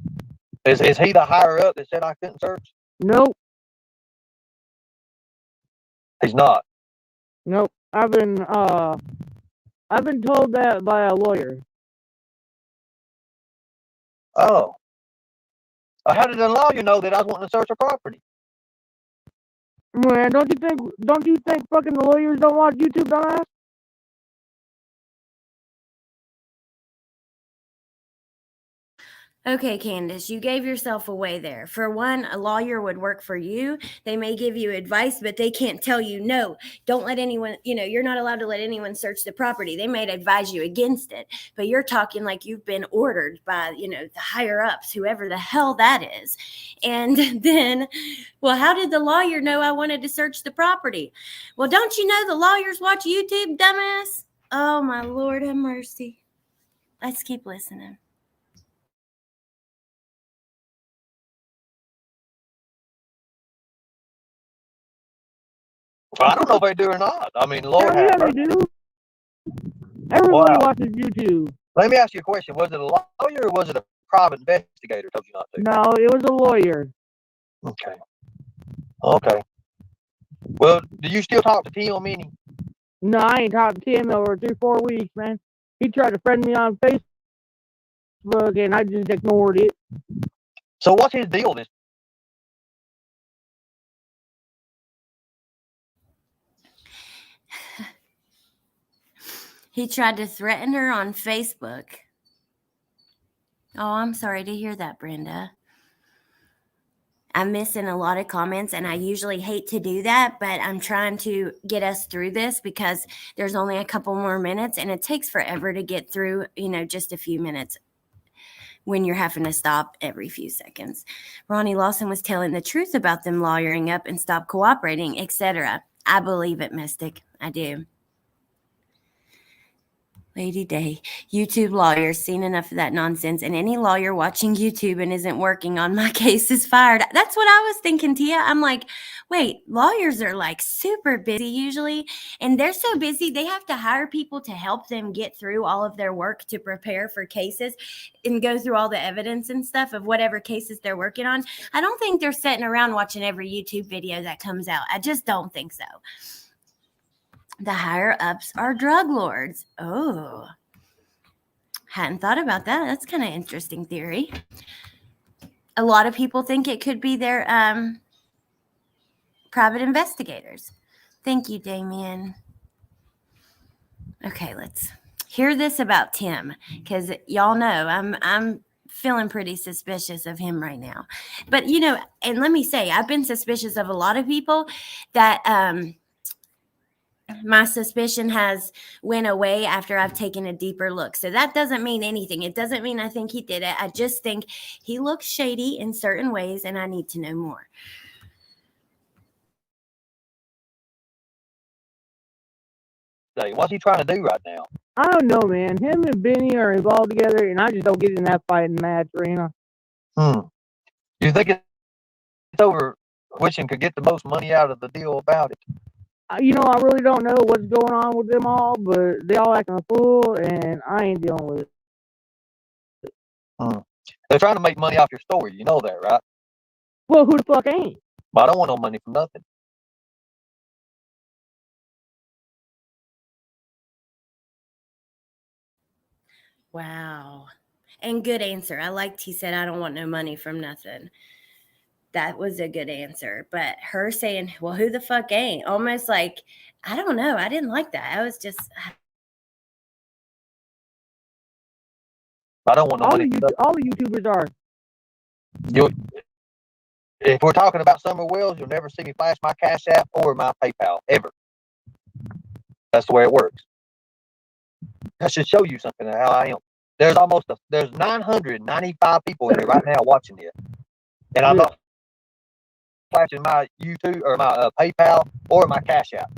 S2: Is he the higher up that said I couldn't search?
S3: Nope.
S2: He's not.
S3: Nope. I've been told that by a lawyer.
S2: Oh. How did the lawyer know that I was wanting to search a property?
S3: Man, don't you think fucking the lawyers don't watch YouTube, dumbass?
S1: Okay, Candus, you gave yourself away there. For one, a lawyer would work for you. They may give you advice, but they can't tell you, no, don't let anyone, you're not allowed to let anyone search the property. They may advise you against it, but you're talking like you've been ordered by, the higher ups, whoever the hell that is. And then, well, how did the lawyer know I wanted to search the property? Well, don't you know the lawyers watch YouTube, dumbass? Oh, my Lord, have mercy. Let's keep listening.
S2: Well, I don't know if they do or not. I mean, Lord
S3: yeah,
S2: have
S3: they do. Everybody watches YouTube.
S2: Let me ask you a question. Was it a lawyer or was it a private investigator told you not to?
S3: No, it was a lawyer.
S2: Okay. Well, do you still talk to Tim any?
S3: No, I ain't talked to Tim over 3-4 weeks, man. He tried to friend me on Facebook, and I just ignored it.
S2: So what's his deal this?
S1: He tried to threaten her on Facebook. Oh, I'm sorry to hear that, Brenda. I'm missing a lot of comments, and I usually hate to do that, but I'm trying to get us through this because there's only a couple more minutes, and it takes forever to get through, just a few minutes when you're having to stop every few seconds. Ronnie Lawson was telling the truth about them lawyering up and stop cooperating, etc. I believe it, Mystic. I do. Lady Day, YouTube lawyers seen enough of that nonsense, and any lawyer watching YouTube and isn't working on my case is fired. That's what I was thinking, Tia. I'm like, wait, lawyers are like super busy usually, and they're so busy they have to hire people to help them get through all of their work to prepare for cases and go through all the evidence and stuff of whatever cases they're working on. I don't think they're sitting around watching every YouTube video that comes out. I just don't think so. The higher ups are drug lords. Oh, hadn't thought about that. That's kind of interesting theory. A lot of people think it could be their private investigators. Thank you, Damien. Okay, let's hear this about Tim, because y'all know I'm feeling pretty suspicious of him right now. But and let me say, I've been suspicious of a lot of people that my suspicion has went away after I've taken a deeper look. So that doesn't mean anything. It doesn't mean I think he did it. I just think he looks shady in certain ways, and I need to know more.
S2: What's he trying to do right now?
S3: I don't know, man. Him and Benny are involved together, and I just don't get in that fighting match arena.
S2: Do you think it's over which one could get the most money out of the deal about it?
S3: I really don't know what's going on with them all, but they all acting a fool, and I ain't dealing with it.
S2: They're trying to make money off your story. You know that, right?
S3: Well, who the fuck ain't?
S2: But I don't want no money from nothing.
S1: Wow. And good answer. I liked he said, I don't want no money from nothing. That was a good answer. But her saying, well, who the fuck ain't? Almost like, I don't know. I didn't like that. I was just...
S2: I don't want no money.
S3: All the YouTubers are.
S2: If we're talking about Summer Wells, you'll never see me flash my Cash App or my PayPal, ever. That's the way it works. That should show you something of how I am. There's 995 people in here right now watching this. And I'm not flashing my YouTube or my PayPal or my Cash App.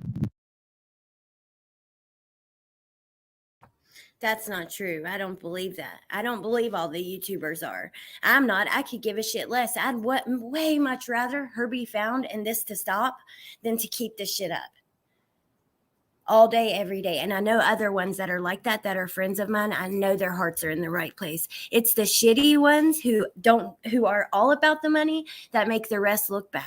S1: That's not true. I don't believe that. I don't believe all the YouTubers are. I'm not. I could give a shit less. I'd way much rather her be found and this to stop than to keep this shit up all day, every day. And I know other ones that are like that are friends of mine. I know their hearts are in the right place. It's the shitty ones who are all about the money that make the rest look bad.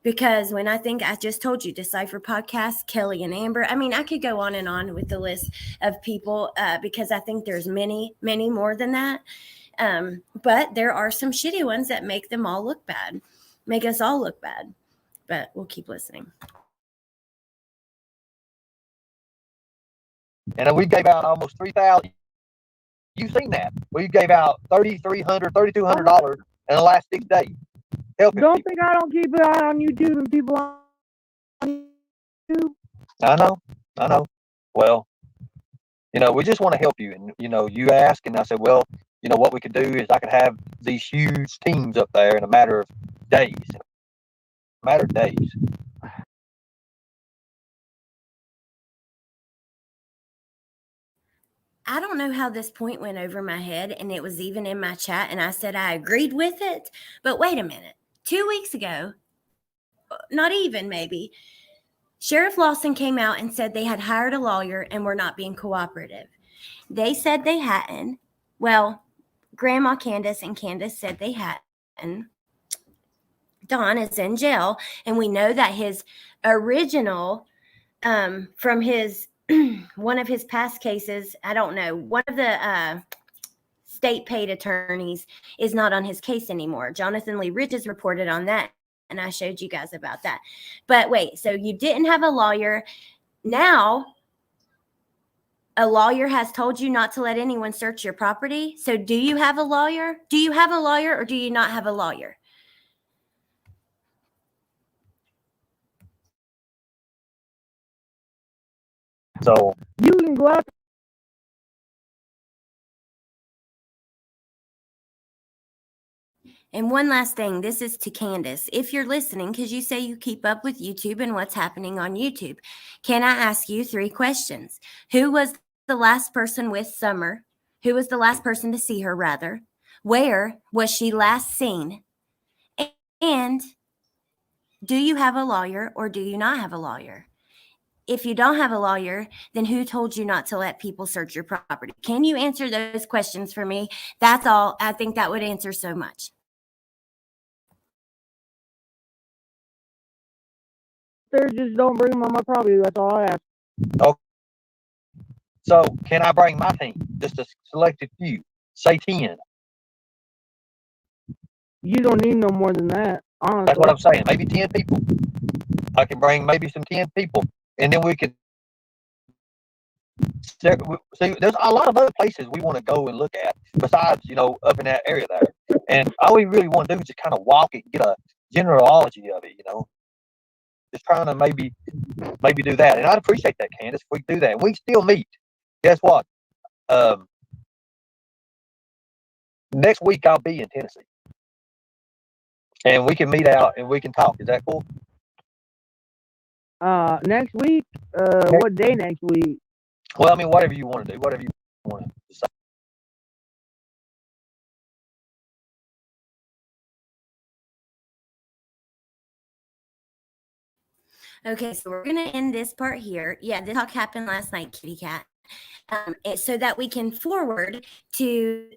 S1: Because when I just told you, Decipher Podcast, Kelly and Amber, I mean, I could go on and on with the list of people because I think there's many, many more than that. But there are some shitty ones that make them all look bad, make us all look bad. But we'll keep listening.
S2: And we gave out almost $3,000. You've seen that. We gave out $3,300, $3,200 in the last 6 days.
S3: Don't think I don't keep an eye on YouTube and people on YouTube.
S2: I know. Well, we just want to help you. And, you ask, and I said, well, what we could do is I could have these huge teams up there in a matter of days.
S1: I don't know how this point went over my head, and it was even in my chat, and I said I agreed with it. But wait a minute. 2 weeks ago, not even maybe, Sheriff Lawson came out and said they had hired a lawyer and were not being cooperative. They said they hadn't. Well, Grandma Candus and Candus said they hadn't. Don is in jail, and we know that his original, from his one of his past cases, I don't know, one of the state paid attorneys is not on his case anymore. Jonathan Lee Ridges reported on that, and I showed you guys about that. But wait, so you didn't have a lawyer. Now, a lawyer has told you not to let anyone search your property. So do you have a lawyer? Do you have a lawyer or do you not have a lawyer?
S2: So
S3: you can go out.
S1: And one last thing, this is to Candus. If you're listening, because you say you keep up with YouTube and what's happening on YouTube, can I ask you 3 questions? Who was the last person with Summer? Who was the last person to see her, rather? Where was she last seen? And do you have a lawyer or do you not have a lawyer? If you don't have a lawyer, then who told you not to let people search your property? Can you answer those questions for me? That's all. I think that would answer so much.
S3: Just don't bring them on my property. That's all I ask.
S2: Okay. So can I bring my team? Just a selected few. Say 10.
S3: You don't need no more than that, honestly.
S2: That's what I'm saying. Maybe 10 people. I can bring maybe some 10 people. And then we could see, there's a lot of other places we want to go and look at besides, up in that area there. And all we really want to do is just kind of walk it and get a generology of it, Just trying to maybe do that. And I'd appreciate that, Candus, if we do that. And we still meet. Guess what? Next week I'll be in Tennessee. And we can meet out and we can talk. Is that cool?
S3: Next week? What day next week?
S2: Well, I mean, whatever you want to do, whatever you want to decide.
S1: Okay, so we're going to end this part here. Yeah, this talk happened last night, kitty cat. So that we can forward to,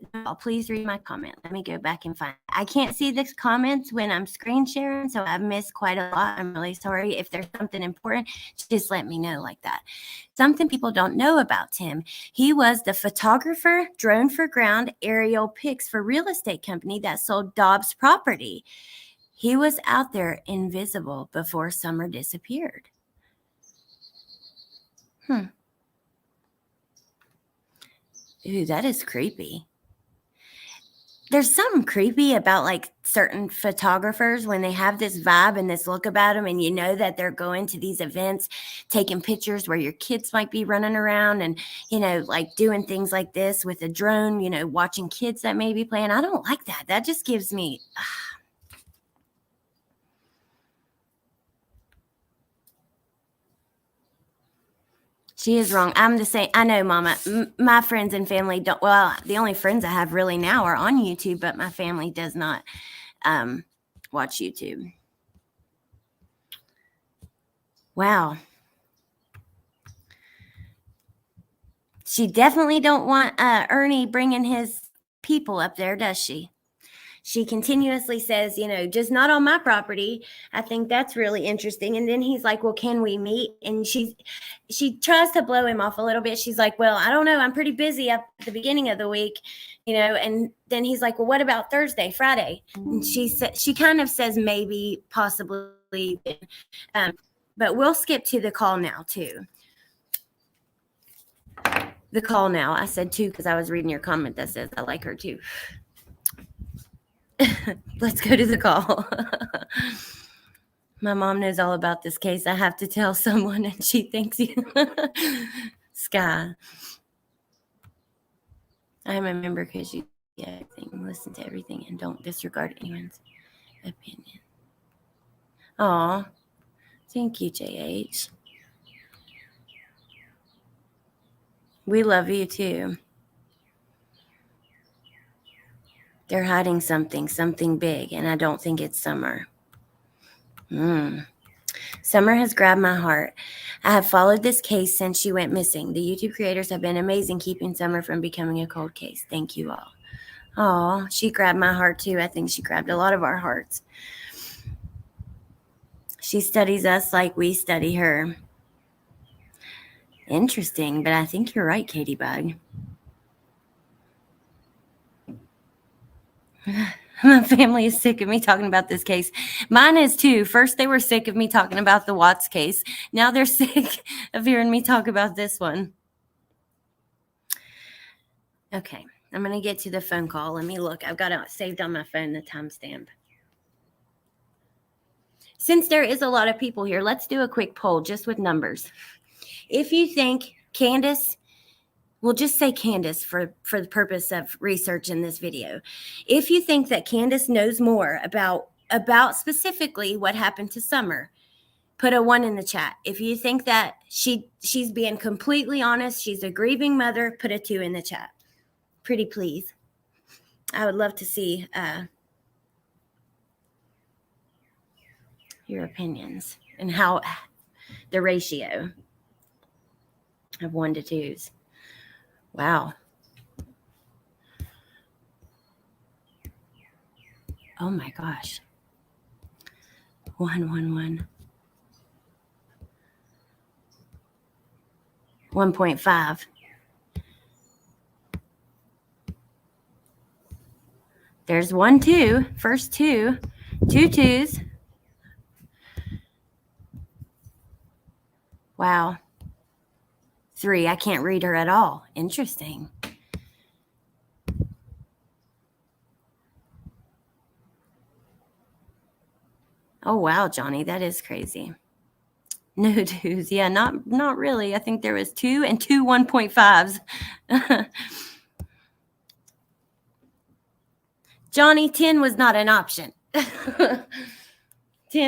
S1: please read my comment. Let me go back and find. I can't see the comments when I'm screen sharing, so I've missed quite a lot. I'm really sorry. If there's something important, just let me know like that. Something people don't know about Tim. He was the photographer, drone for ground, aerial pics for real estate company that sold Dobbs property. He was out there invisible before Summer disappeared. Ooh, that is creepy. There's something creepy about like certain photographers when they have this vibe and this look about them, and you know that they're going to these events, taking pictures where your kids might be running around and, like doing things like this with a drone, watching kids that may be playing. I don't like that. That just gives me... She is wrong. I'm the same. I know, Mama. My friends and family don't. Well, the only friends I have really now are on YouTube, but my family does not watch YouTube. Wow. She definitely don't want Ernie bringing his people up there, does she? She continuously says, just not on my property. I think that's really interesting. And then he's like, well, can we meet? And she tries to blow him off a little bit. She's like, well, I don't know. I'm pretty busy at the beginning of the week, and then he's like, well, what about Thursday, Friday? And she kind of says maybe, possibly. But we'll skip to the call now too. The call now. I said too because I was reading your comment that says I like her too. Let's go to the call. My mom knows all about this case. I have to tell someone, and she thinks you. Sky. I'm a member because you listen to everything and don't disregard anyone's opinion. Aw. Thank you, JH. We love you too. They're hiding something big, and I don't think it's Summer. Summer has grabbed my heart. I have followed this case since she went missing. The YouTube creators have been amazing keeping Summer from becoming a cold case. Thank you all. Oh, she grabbed my heart too. I think she grabbed a lot of our hearts. She studies us like we study her. Interesting, but I think you're right, Katie Bug. My family is sick of me talking about this case. Mine is too. First, they were sick of me talking about the Watts case. Now they're sick of hearing me talk about this one. Okay, I'm going to get to the phone call. Let me look. I've got it saved on my phone, the timestamp. Since there is a lot of people here, let's do a quick poll just with numbers. If you think Candus... We'll just say Candus for the purpose of research in this video. If you think that Candus knows more about specifically what happened to Summer, Put a 1 in the chat. If you think that she's being completely honest, she's a grieving mother, put a 2 in the chat. Pretty please. I would love to see your opinions and how the ratio of 1 to 2s. Wow. Oh my gosh. 1, 1, 1. 1.5. There's 1, 2. First 2. 2 2s. Wow. 3. I can't read her at all. Interesting. Oh wow, Johnny, that is crazy. No 2s. Yeah, not really. I think there was 2 and 2 1.5s. Johnny, 10 was not an option. 10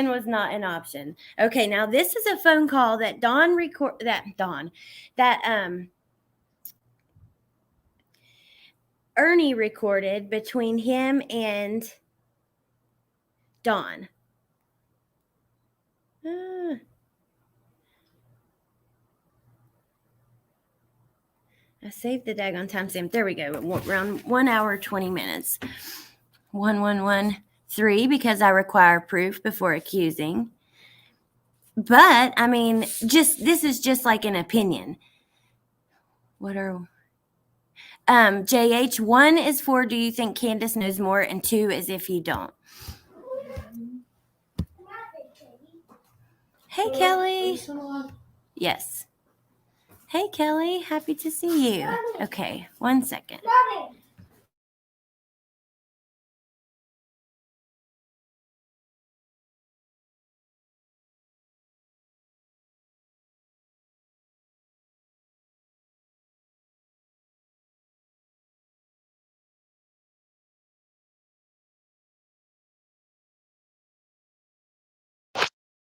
S1: was not an option. Okay, now this is a phone call that Ernie recorded between him and Dawn. I saved the daggone timestamp. There we go. Around 1 hour, 20 minutes. 1113, because I require proof before accusing. But I mean, this is just like an opinion. What are JH? 1 is for do you think Candus knows more, and 2 is if you don't. Hey Kelly. Yes. Hey Kelly, happy to see you. Okay, 1 second.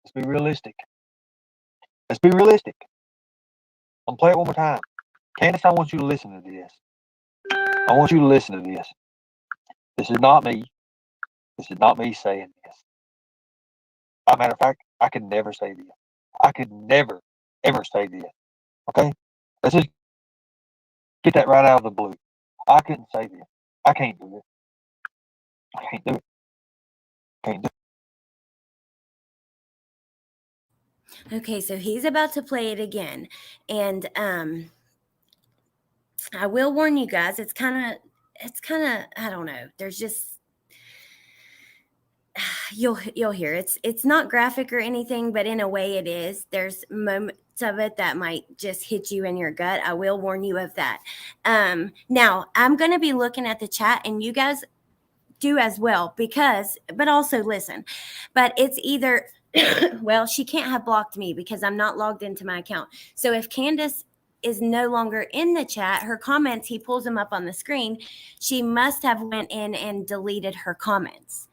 S2: Let's be realistic. Let's be realistic. I'm play it one more time. Candus, I want you to listen to this. I want you to listen to this. This is not me. This is not me saying this. As a matter of fact, I could never say this. I could never, ever say this. Okay? Let's just get that right out of the blue. I couldn't say this. I can't do it. I can't do it. Can't do it.
S1: Okay, so he's about to play it again. And I will warn you guys, it's kind of I don't know. There's just you'll hear it's not graphic or anything, but in a way it is. There's moments of it that might just hit you in your gut. I will warn you of that. Now I'm going to be looking at the chat, and you guys do as well, but also listen. But it's either well, she can't have blocked me because I'm not logged into my account. So if Candus is no longer in the chat, her comments, he pulls them up on the screen. She must have went in and deleted her comments.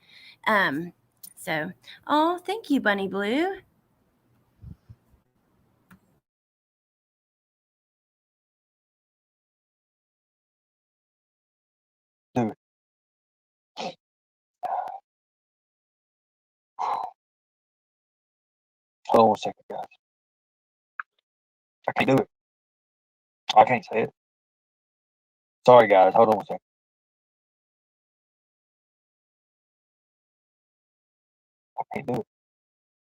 S1: So, oh, thank you, Bunny Blue.
S2: Do it. Hold on 1 second, guys. I can't do it. I can't say it. Sorry, guys. Hold on 1 second. I can't do it.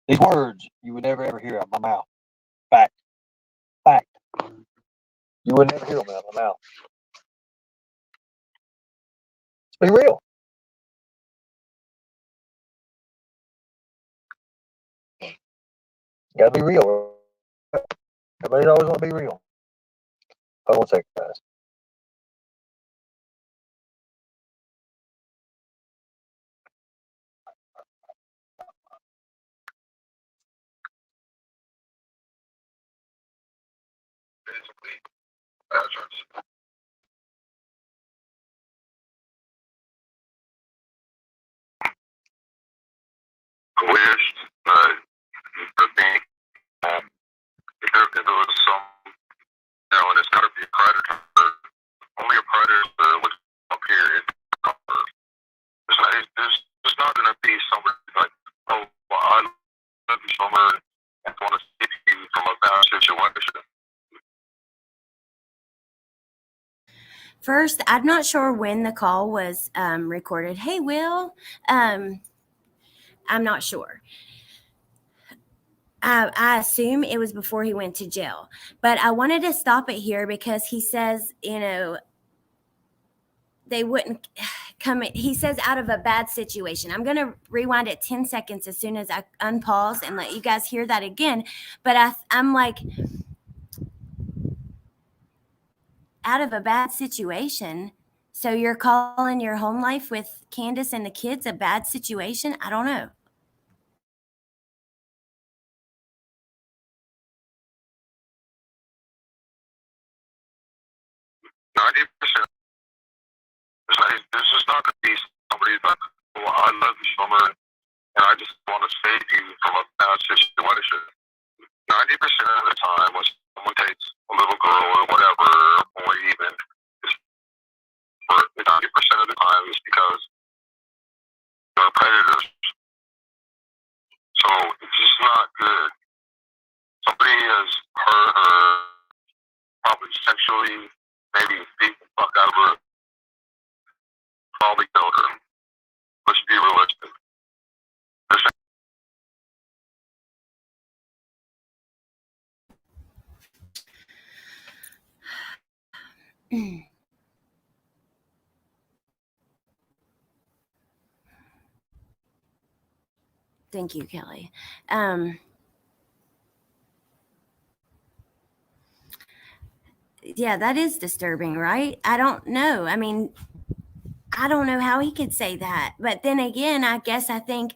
S2: These words you would never ever hear out of my mouth. Fact. Fact. You would never hear them out of my mouth. Let's be real. You gotta be real. Everybody always want to be real. Hold on 1 second, guys.
S4: I wish, but the thing
S1: First, I'm not sure when the call was recorded. Hey, Will. I'm not sure. I assume it was before he went to jail. But I wanted to stop it here because he says, they wouldn't come in. He says out of a bad situation. I'm going to rewind it 10 seconds as soon as I unpause and let you guys hear that again. But I'm like, out of a bad situation. So you're calling your home life with Candus and the kids a bad situation? I don't know.
S4: This is not going to be somebody that, well, I love you, Summer, and I just want to save you from a bad situation. 90% of the time, when someone takes a little girl or whatever, or even, for 90% of the time, is because they're predators. So it's just not good. Somebody has hurt her, probably sexually, maybe beat the fuck out of her, probably killed her. Let's be realistic.
S1: Thank you, Kelly. Yeah, that is disturbing, right? I don't know. I mean, I don't know how he could say that. But then again, I think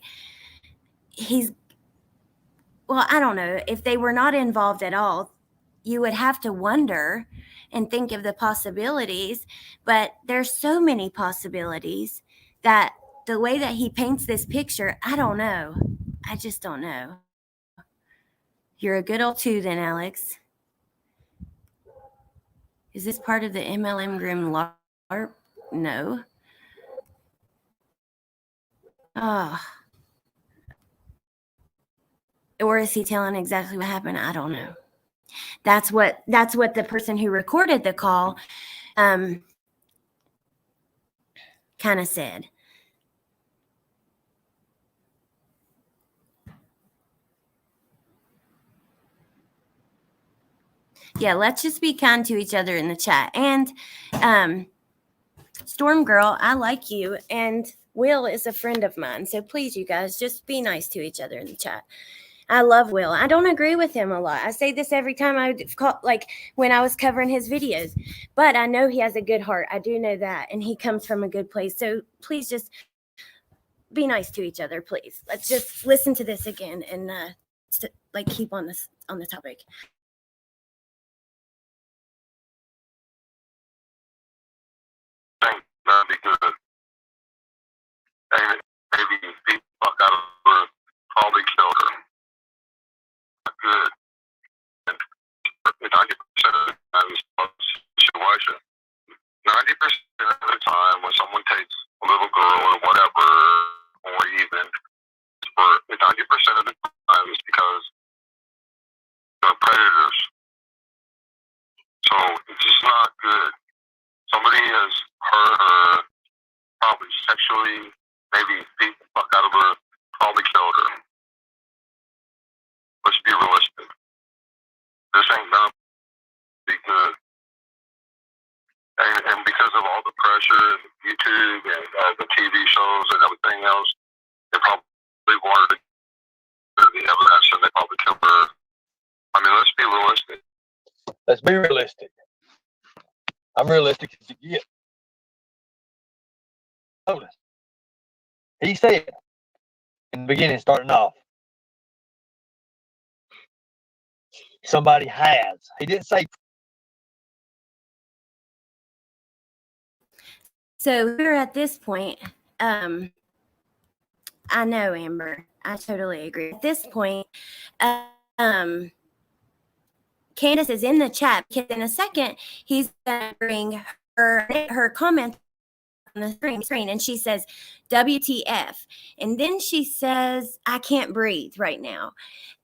S1: well, I don't know. If they were not involved at all, you would have to wonder and think of the possibilities. But there's so many possibilities that the way that he paints this picture, I don't know. I just don't know. You're a good old two then, Alex. Is this part of the MLM Grim LARP? No. Oh. Or is he telling exactly what happened? I don't know. That's what the person who recorded the call kind of said. Yeah, let's just be kind to each other in the chat. And Storm Girl, I like you, and Will is a friend of mine. So please, you guys, just be nice to each other in the chat. I love Will. I don't agree with him a lot. I say this every time when I was covering his videos, but I know he has a good heart. I do know that, and he comes from a good place. So please just be nice to each other, please. Let's just listen to this again and keep on the topic.
S4: That'd be good. And maybe beat the fuck out of her, probably killed her. Not good. And 90% of the time, it's a situation. 90% of the time, when someone takes a little girl or whatever, or even, for 90% of the time, it's because they're predators. So it's just not good. Somebody has hurt her, probably sexually, maybe beat the fuck out of her, probably killed her. Let's be realistic. This ain't gonna be good. And because of all the pressure and YouTube and the TV shows and everything else, they probably wanted the evidence and they probably killed her. I mean, let's be realistic.
S2: Let's be realistic. I'm realistic as you get. Notice. He said in the beginning, starting off, somebody has. He didn't say.
S1: So we're at this point. I know, Amber. I totally agree. At this point, Candus is in the chat because in a second he's going to bring her comment on the screen, and she says, "WTF?" And then she says, "I can't breathe right now."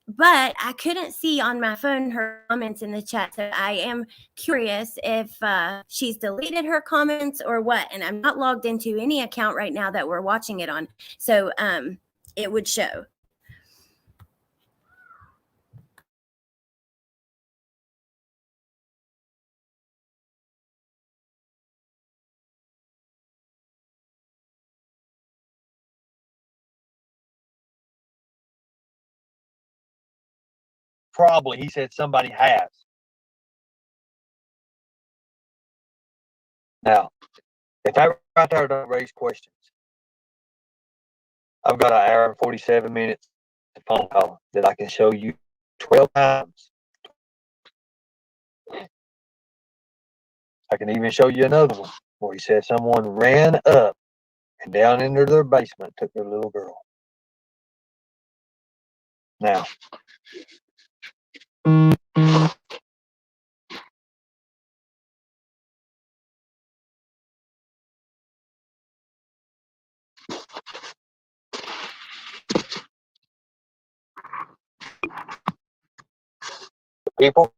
S1: but I couldn't see on my phone her comments in the chat. So I am curious if she's deleted her comments or what. And I'm not logged into any account right now that we're watching it on. So it would show.
S2: Probably, he said somebody has. Now, if that right there don't raise questions, I've got an hour and 47 minutes of phone call that I can show you 12 times. I can even show you another one where he said someone ran up and down into their basement, took their little girl. Now, people,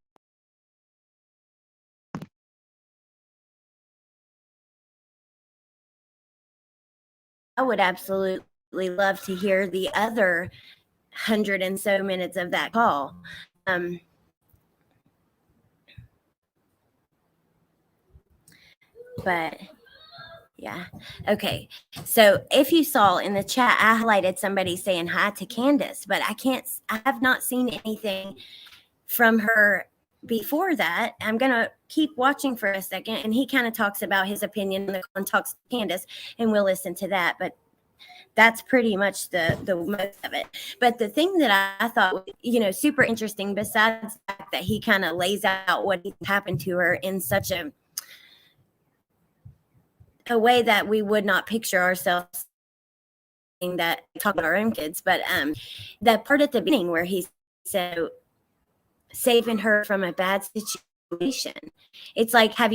S1: I would absolutely love to hear the other 100 and so minutes of that call. But yeah. Okay. So if you saw in the chat, I highlighted somebody saying hi to Candus, but I have not seen anything from her before that. I'm going to keep watching for a second. And he kind of talks about his opinion and talks to Candus, and we'll listen to that. But that's pretty much the most of it. But the thing that I thought, super interesting, besides the fact that he kind of lays out what happened to her in such a way that we would not picture ourselves that talk about our own kids, but that part at the beginning where he said saving her from a bad situation. It's like, I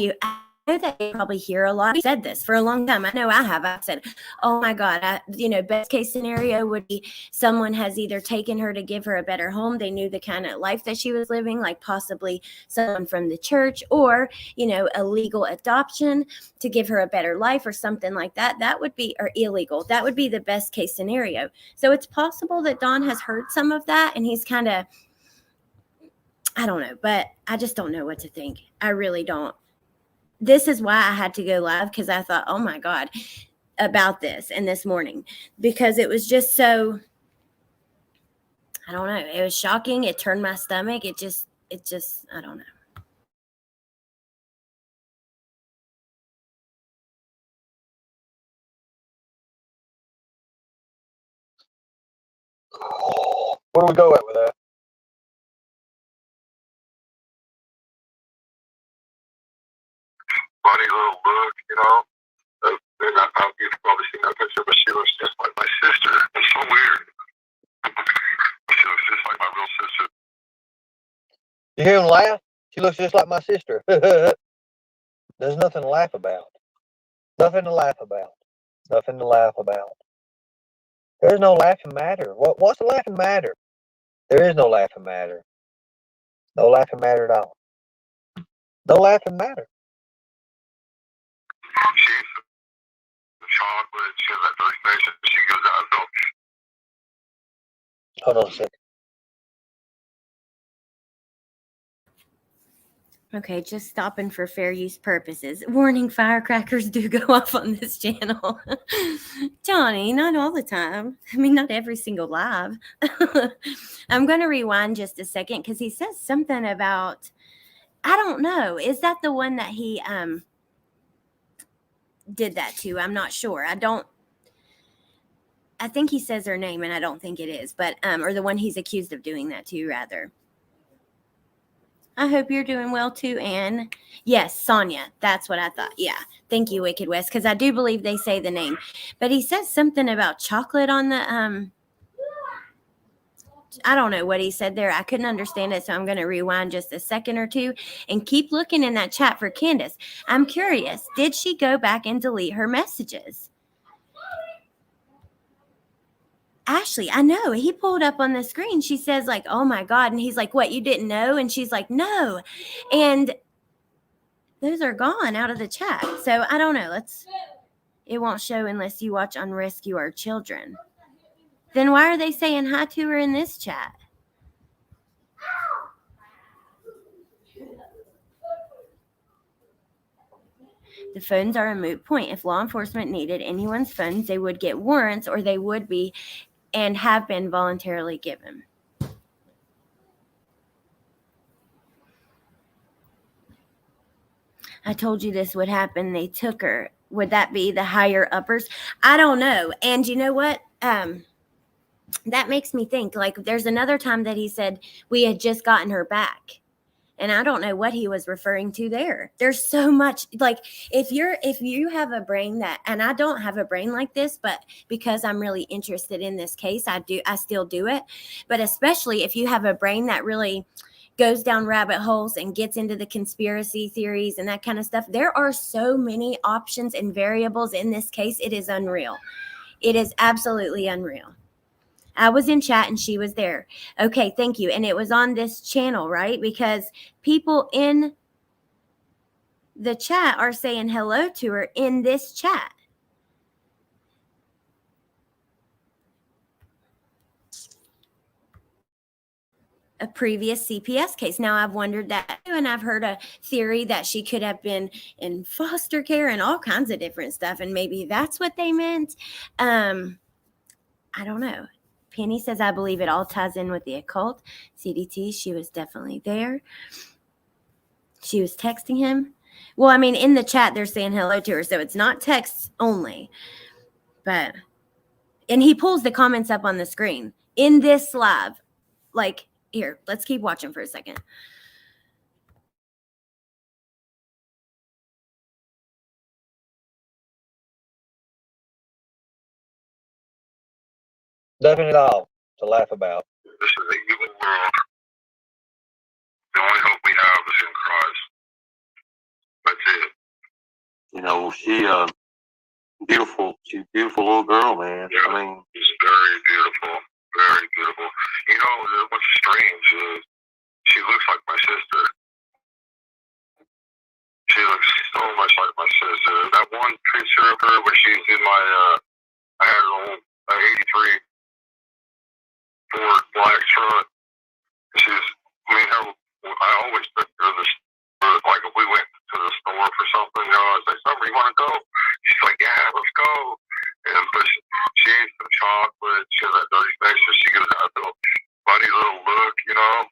S1: know that you probably hear a lot. We said this for a long time. I know I have. I've said, oh my God, best case scenario would be someone has either taken her to give her a better home. They knew the kind of life that she was living, like possibly someone from the church, or, a legal adoption to give her a better life or something like that. That would be, or illegal. That would be the best case scenario. So it's possible that Don has heard some of that and he's kind of, I don't know, but I just don't know what to think. I really don't. This is why I had to go live, because I thought, oh my God, about this and this morning, because it was just so, I don't know. It was shocking. It turned my stomach. It just, I don't know.
S2: where do we go at with that?
S4: Funny little look, And you've probably seen that picture, but she looks just like my sister. It's so weird. She looks just like my real sister.
S2: You hear him laugh? She looks just like my sister. There's nothing to laugh about. Nothing to laugh about. Nothing to laugh about. There's no laughing matter. What's the laughing matter? There is no laughing matter. No laughing matter at all. No laughing matter.
S4: She's the chocolate. She has that dirty face. She goes out and goes.
S2: Hold on a second.
S1: Okay, just stopping for fair use purposes. Warning, firecrackers do go off on this channel. Johnny, not all the time. I mean, not every single live. I'm going to rewind just a second because he says something about, I don't know. Is that the one that he did that to? I'm not sure. I think he says her name and I don't think it is, but, or the one he's accused of doing that to, rather. I hope you're doing well too, Anne. Yes, Sonia. That's what I thought. Yeah. Thank you, Wicked West, because I do believe they say the name. But he says something about chocolate on the I don't know what he said there. I couldn't understand it, so I'm going to rewind just a second or two and keep looking in that chat for Candus. I'm curious. Did she go back and delete her messages? Ashley, I know. He pulled up on the screen. She says, like, oh my God. And he's like, what, you didn't know? And she's like, no. And those are gone out of the chat. So I don't know. It won't show unless you watch on Rescue Our Children. Then why are they saying hi to her in this chat? The phones are a moot point. If law enforcement needed anyone's phones, they would get warrants, or they would be and have been voluntarily given. I told you this would happen. They took her. Would that be the higher uppers? I don't know. And you know what? That makes me think, like, there's another time that he said we had just gotten her back. And I don't know what he was referring to there. There's so much, like, if you have a brain that, and I don't have a brain like this, but because I'm really interested in this case, I still do it. But especially if you have a brain that really goes down rabbit holes and gets into the conspiracy theories and that kind of stuff, there are so many options and variables in this case. It is unreal. It is absolutely unreal. I was in chat and she was there. Okay, thank you. And it was on this channel, right? Because people in the chat are saying hello to her in this chat. A previous CPS case. Now, I've wondered that too, and I've heard a theory that she could have been in foster care and all kinds of different stuff, and maybe that's what they meant. I don't know. Penny says, I believe it all ties in with the occult. CDT, she was definitely there. She was texting him. Well, I mean, in the chat, they're saying hello to her, so it's not texts only. But, and he pulls the comments up on the screen in this live. Like, here, let's keep watching for a second.
S2: Nothing at all to laugh about.
S4: This is an evil world. The only hope we have is in Christ. That's it.
S5: You know, she's a beautiful little girl, man.
S4: Yeah,
S5: I mean,
S4: she's very beautiful. Very beautiful. You know, what's strange is she looks like my sister. She looks so much like my sister. That one picture of her where she's in my, I had an old 83 Ford black truck. I always took her to the store. Like if we went to the store for something, I was like, "Summer, you want to go?" She's like, "Yeah, let's go." And but she ate some chocolate. She has that dirty face, so she gives that little funny little look, you know.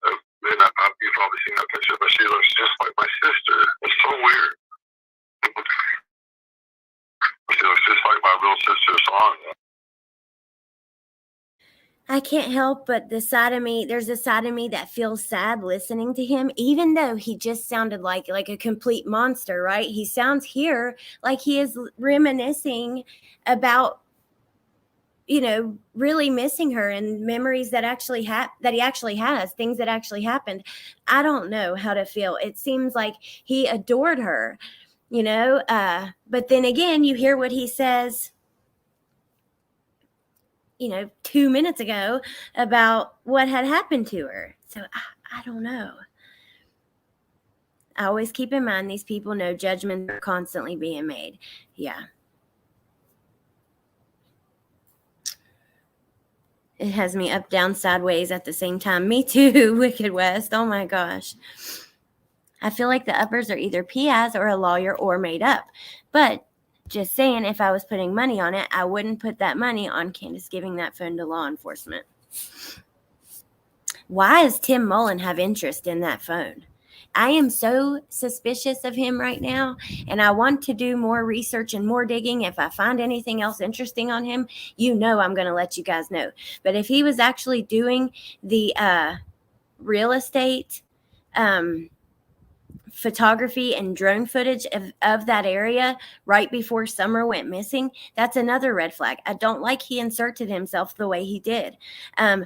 S4: And you've probably seen that picture, but she looks just like my sister. It's so weird. She looks just like my real sister, Sonia.
S1: I can't help but there's a side of me that feels sad listening to him, even though he just sounded like a complete monster, right? He sounds here like he is reminiscing about, you know, really missing her and memories that that he actually has, things that actually happened. I don't know how to feel. It seems like he adored her, you know, but then again, you hear what he says, you know, 2 minutes ago about what had happened to her. So I don't know. I always keep in mind these people know judgments are constantly being made. Yeah. It has me up, down, sideways at the same time. Me too, Wicked West. Oh my gosh. I feel like the uppers are either PIs or a lawyer or made up. But just saying, if I was putting money on it, I wouldn't put that money on Candus giving that phone to law enforcement. Why does Tim Mullen have interest in that phone? I am so suspicious of him right now, and I want to do more research and more digging. If I find anything else interesting on him, you know I'm going to let you guys know. But if he was actually doing the real estate photography and drone footage of that area right before Summer went missing, that's another red flag. I don't like he inserted himself the way he did. I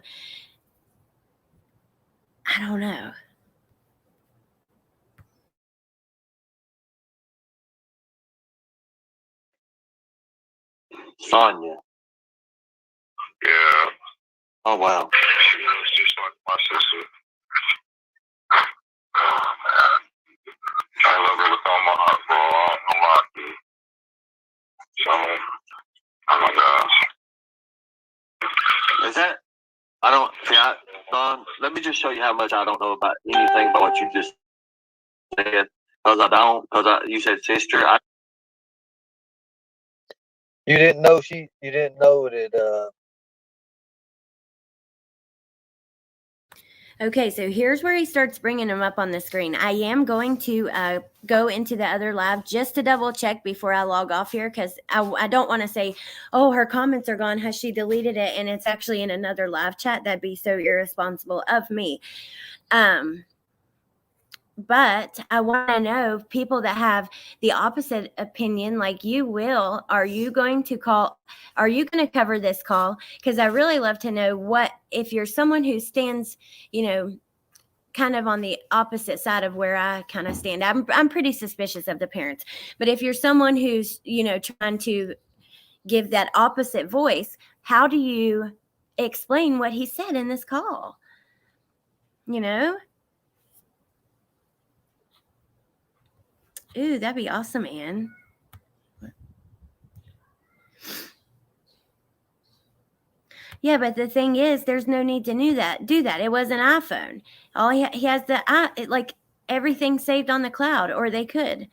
S1: don't know.
S5: Sonya.
S4: Yeah.
S5: Oh, wow.
S4: She was just like my sister. Oh, man. I love her with all my heart, bro. A lot, dude. So, oh my gosh.
S5: Is that? I don't. Yeah, Don, let me just show you how much I don't know about anything about what you just said. Because I don't. Because you said sister.
S2: You didn't know you didn't know that.
S1: Okay, so here's where he starts bringing them up on the screen. I am going to go into the other live just to double check before I log off here, because I don't want to say, oh, her comments are gone. Has she deleted it? And it's actually in another live chat. That'd be so irresponsible of me. But I want to know, people that have the opposite opinion like you will, are you going to cover this call? Because I really love to know what, if you're someone who stands, kind of on the opposite side of where I kind of stand. I'm pretty suspicious of the parents. But if you're someone who's, trying to give that opposite voice, how do you explain what he said in this call? Ooh, that'd be awesome, Ann. Yeah, but the thing is, there's no need to do that. It was an iPhone. All he has everything saved on the cloud, or they could.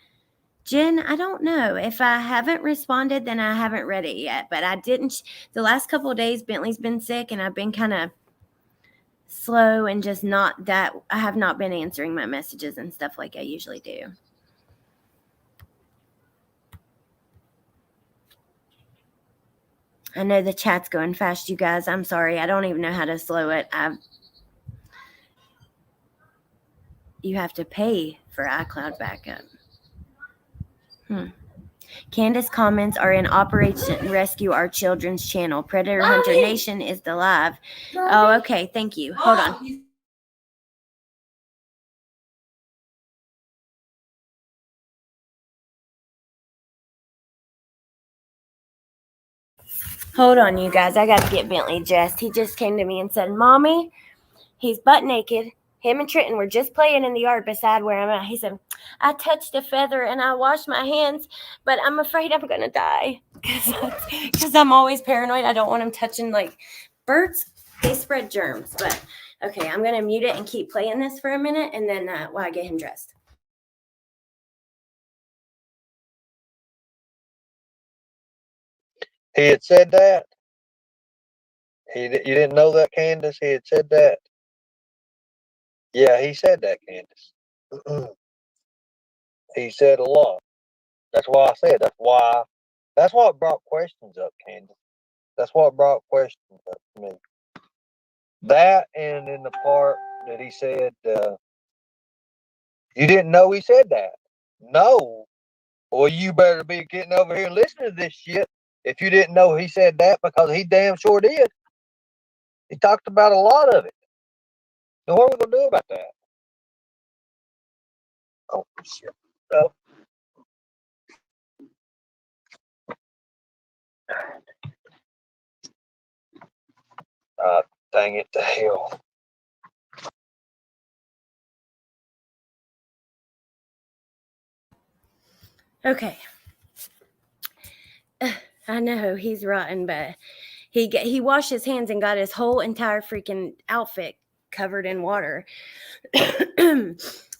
S1: Jen, I don't know. If I haven't responded, then I haven't read it yet. But I didn't. The last couple of days, Bentley's been sick, and I've been kind of slow and just not that. I have not been answering my messages and stuff like I usually do. I know the chat's going fast, you guys. I'm sorry. I don't even know how to slow it. You have to pay for iCloud backup. Candus comments are in Operation Rescue Our Children's channel. Predator Hunter Nation is the live. Oh, okay. Thank you. Hold on. Hold on, you guys. I got to get Bentley dressed. He just came to me and said, Mommy, he's butt naked. Him and Trenton were just playing in the yard beside where I'm at. He said, I touched a feather and I washed my hands, but I'm afraid I'm going to die because I'm always paranoid. I don't want him touching, birds. They spread germs. But, okay, I'm going to mute it and keep playing this for a minute, and then while I get him dressed.
S2: He had said that. You didn't know that, Candus? He had said that. Yeah, he said that, Candus. He said a lot. That's why I said. That's what brought questions up, Candus. That's what brought questions up to me. That, and in the part that he said, you didn't know he said that. No. Well, you better be getting over here and listening to this shit if you didn't know he said that, because he damn sure did. He talked about a lot of it. Now, what are we going to do about that? Oh, shit. Oh. Dang it to hell.
S1: Okay. I know he's rotten, but he washed his hands and got his whole entire freaking outfit covered in water.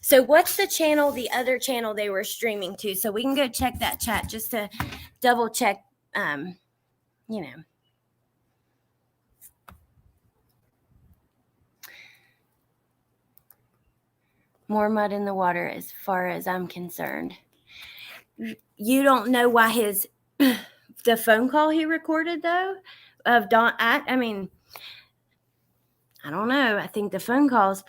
S1: So what's the other channel they were streaming to? So we can go check that chat just to double check, More mud in the water as far as I'm concerned. You don't know why the phone call he recorded, though, of Don. I mean, I don't know. I think the phone call is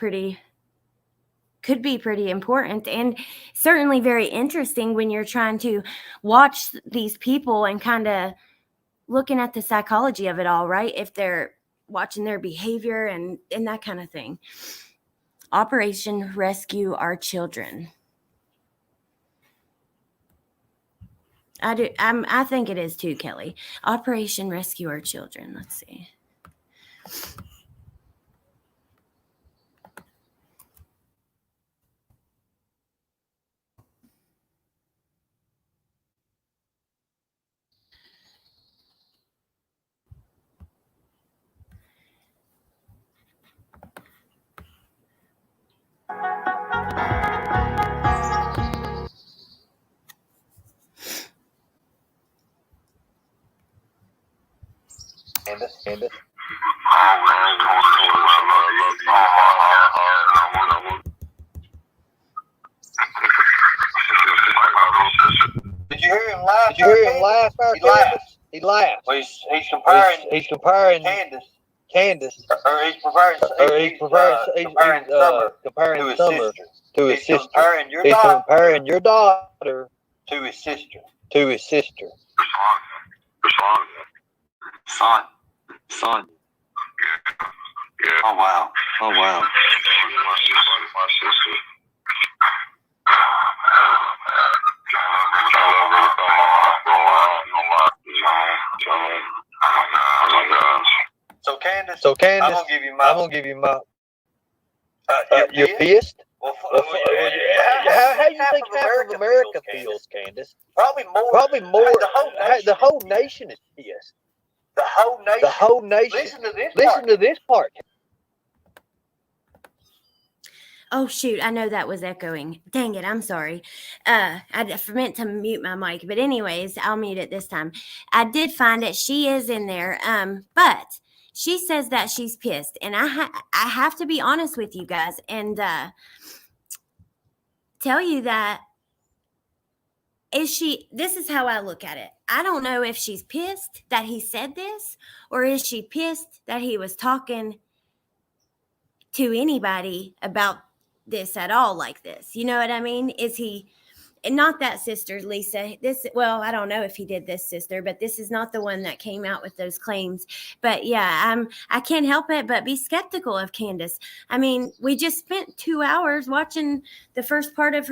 S1: could be pretty important and certainly very interesting when you're trying to watch these people and kind of looking at the psychology of it all, right? If they're watching their behavior and that kind of thing. Operation Rescue Our Children. I think it is too, Kelly. Operation Rescue Our Children. Let's see.
S2: Candus.
S4: Did you hear him laugh?
S2: Did you hear him laugh? He laughed.
S4: Well, he's comparing
S2: Candus,
S4: or he's comparing
S2: comparing
S4: Summer
S2: Summer to his
S4: He's
S2: sister.
S4: comparing your
S2: He's
S4: daughter
S2: comparing your daughter
S4: to his sister.
S2: to his sister.
S5: Son. Yeah. Oh wow.
S4: My sister. So Candus, I'm gonna give you my.
S2: You're pissed?
S4: Well,
S2: How you think half of America feels, Candus?
S4: Probably more.
S2: The whole nation is pissed.
S4: The whole nation.
S2: The whole nation.
S4: Listen to this part.
S1: Oh shoot, I know that was echoing. Dang it, I'm sorry. I meant to mute my mic, but anyways, I'll mute it this time. I did find it. She is in there. But she says that she's pissed, and I have to be honest with you guys and tell you that this is how I look at it. I don't know if she's pissed that he said this, or is she pissed that he was talking to anybody about this at all like this. You know what I mean? Is he, and not that sister, Lisa, well, I don't know if he did this sister, but this is not the one that came out with those claims. But yeah, I can't help it but be skeptical of Candus. I mean, we just spent 2 hours watching the first part of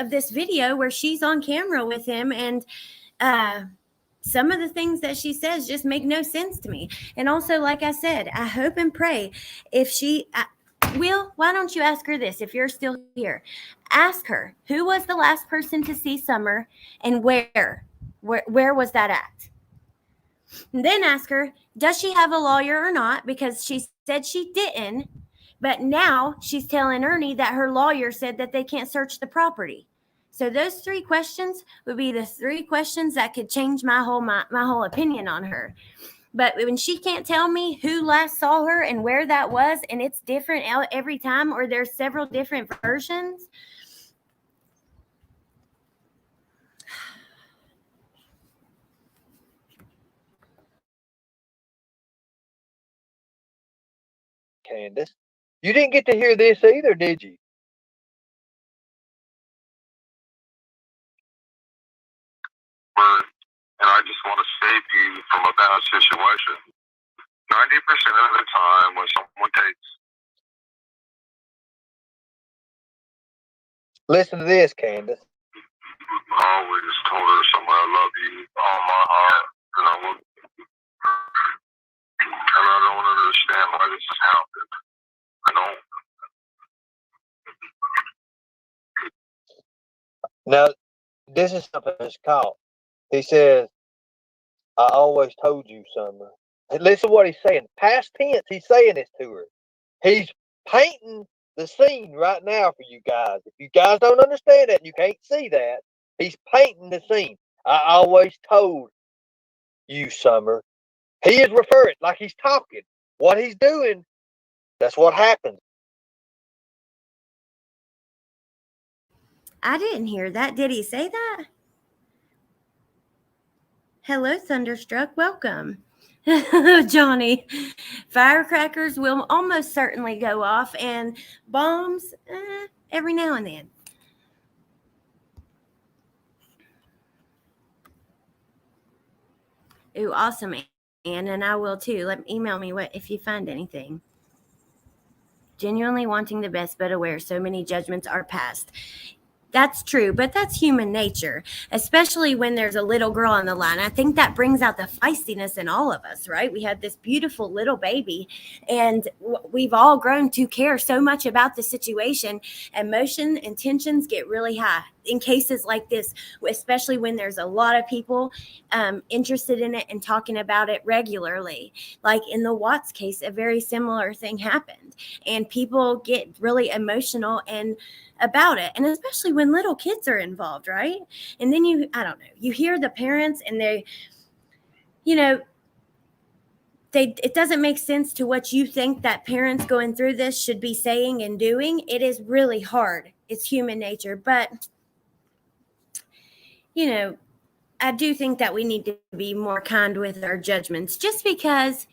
S1: this video where she's on camera with him, and some of the things that she says just make no sense to me. And also, like I said, I hope and pray if Will, why don't you ask her this if you're still here? Ask her, who was the last person to see Summer and where was that at? And then ask her, does she have a lawyer or not? Because she said she didn't, but now she's telling Ernie that her lawyer said that they can't search the property. So those 3 questions would be the 3 questions that could change my whole opinion on her. But when she can't tell me who last saw her and where that was, and it's different every time, or there's several different versions.
S2: Candus, you didn't get to hear this either, did you?
S4: And I just want to save you from a bad situation. 90% of the time when someone takes...
S2: Listen to this, Candus.
S4: I always told her, Summer, I love you all my heart. And I don't understand why this has happened. I don't.
S2: Now, this is something that's caught. He says, I always told you, Summer. And listen to what he's saying. Past tense, he's saying this to her. He's painting the scene right now for you guys. If you guys don't understand that, you can't see that. He's painting the scene. I always told you, Summer. He is referring like he's talking. What he's doing, that's what happens.
S1: I didn't hear that. Did he say that? Hello, Thunderstruck. Welcome. Johnny, firecrackers will almost certainly go off, and bombs every now and then. Ooh, awesome, Anne, and I will too. Email me if you find anything. Genuinely wanting the best, but aware so many judgments are passed. That's true, but that's human nature, especially when there's a little girl on the line. I think that brings out the feistiness in all of us, right? We have this beautiful little baby, and we've all grown to care so much about the situation. Emotion and tensions get really high in cases like this, especially when there's a lot of people interested in it and talking about it regularly. Like in the Watts case, a very similar thing happened, and people get really emotional and about it, and especially when little kids are involved, right? And then I don't know, you hear the parents and they, it doesn't make sense to what you think that parents going through this should be saying and doing. It is really hard. It's human nature, but I do think that we need to be more kind with our judgments, just because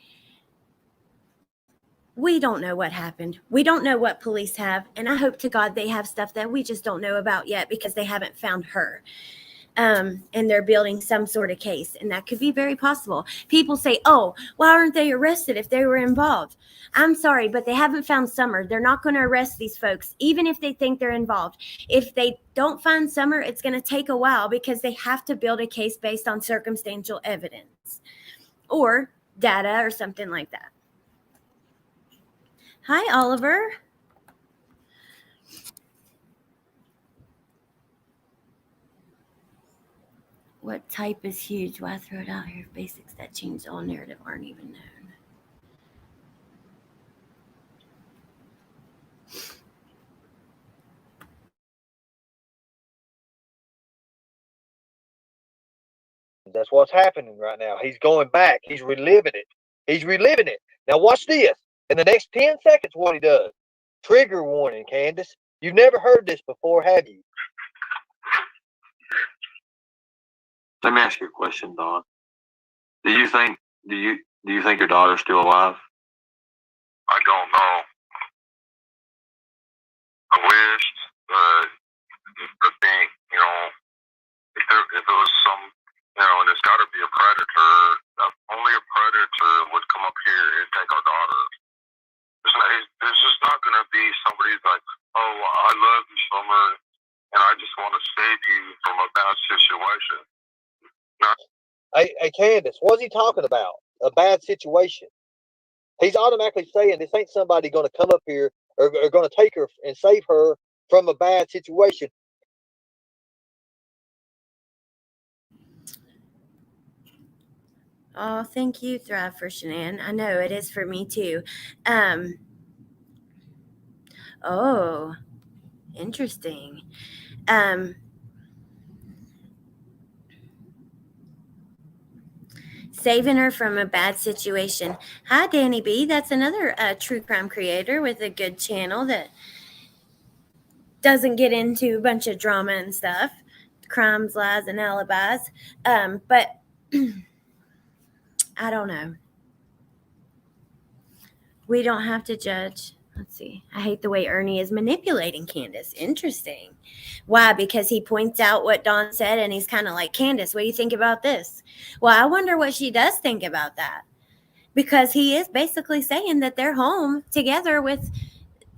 S1: we don't know what happened. We don't know what police have. And I hope to God they have stuff that we just don't know about yet, because they haven't found her. And they're building some sort of case. And that could be very possible. People say, oh, why aren't they arrested if they were involved? I'm sorry, but they haven't found Summer. They're not going to arrest these folks, even if they think they're involved. If they don't find Summer, it's going to take a while, because they have to build a case based on circumstantial evidence or data or something like that. Hi, Oliver. What type is huge? Why throw it out here if basics that change the whole narrative aren't even known?
S2: That's what's happening right now. He's going back. He's reliving it. Now watch this. In the next 10 seconds, what he does. Trigger warning, Candus. You've never heard this before, have you?
S5: Let me ask you a question, Don. Do you think your daughter's still alive?
S4: I don't know. I wish, but the thing, if it was some, and it's got to be a predator. Only a predator would come up here and take our daughter. There's just not going to be somebody like, oh, I love you, Summer, and I just want to save you from a bad situation. No.
S2: Hey, Candus, what's he talking about? A bad situation. He's automatically saying this ain't somebody going to come up here or going to take her and save her from a bad situation.
S1: Oh, thank you, Thrive for Shanann. I know it is for me too. Oh, interesting. Saving her from a bad situation. Hi, Danny B. That's another true crime creator with a good channel that doesn't get into a bunch of drama and stuff, crimes, lies, and alibis. But I don't know. We don't have to judge. Let's see. I hate the way Ernie is manipulating Candus. Interesting. Why? Because he points out what Dawn said, and he's kind of like, Candus, what do you think about this? Well, I wonder what she does think about that. Because he is basically saying that their home together with,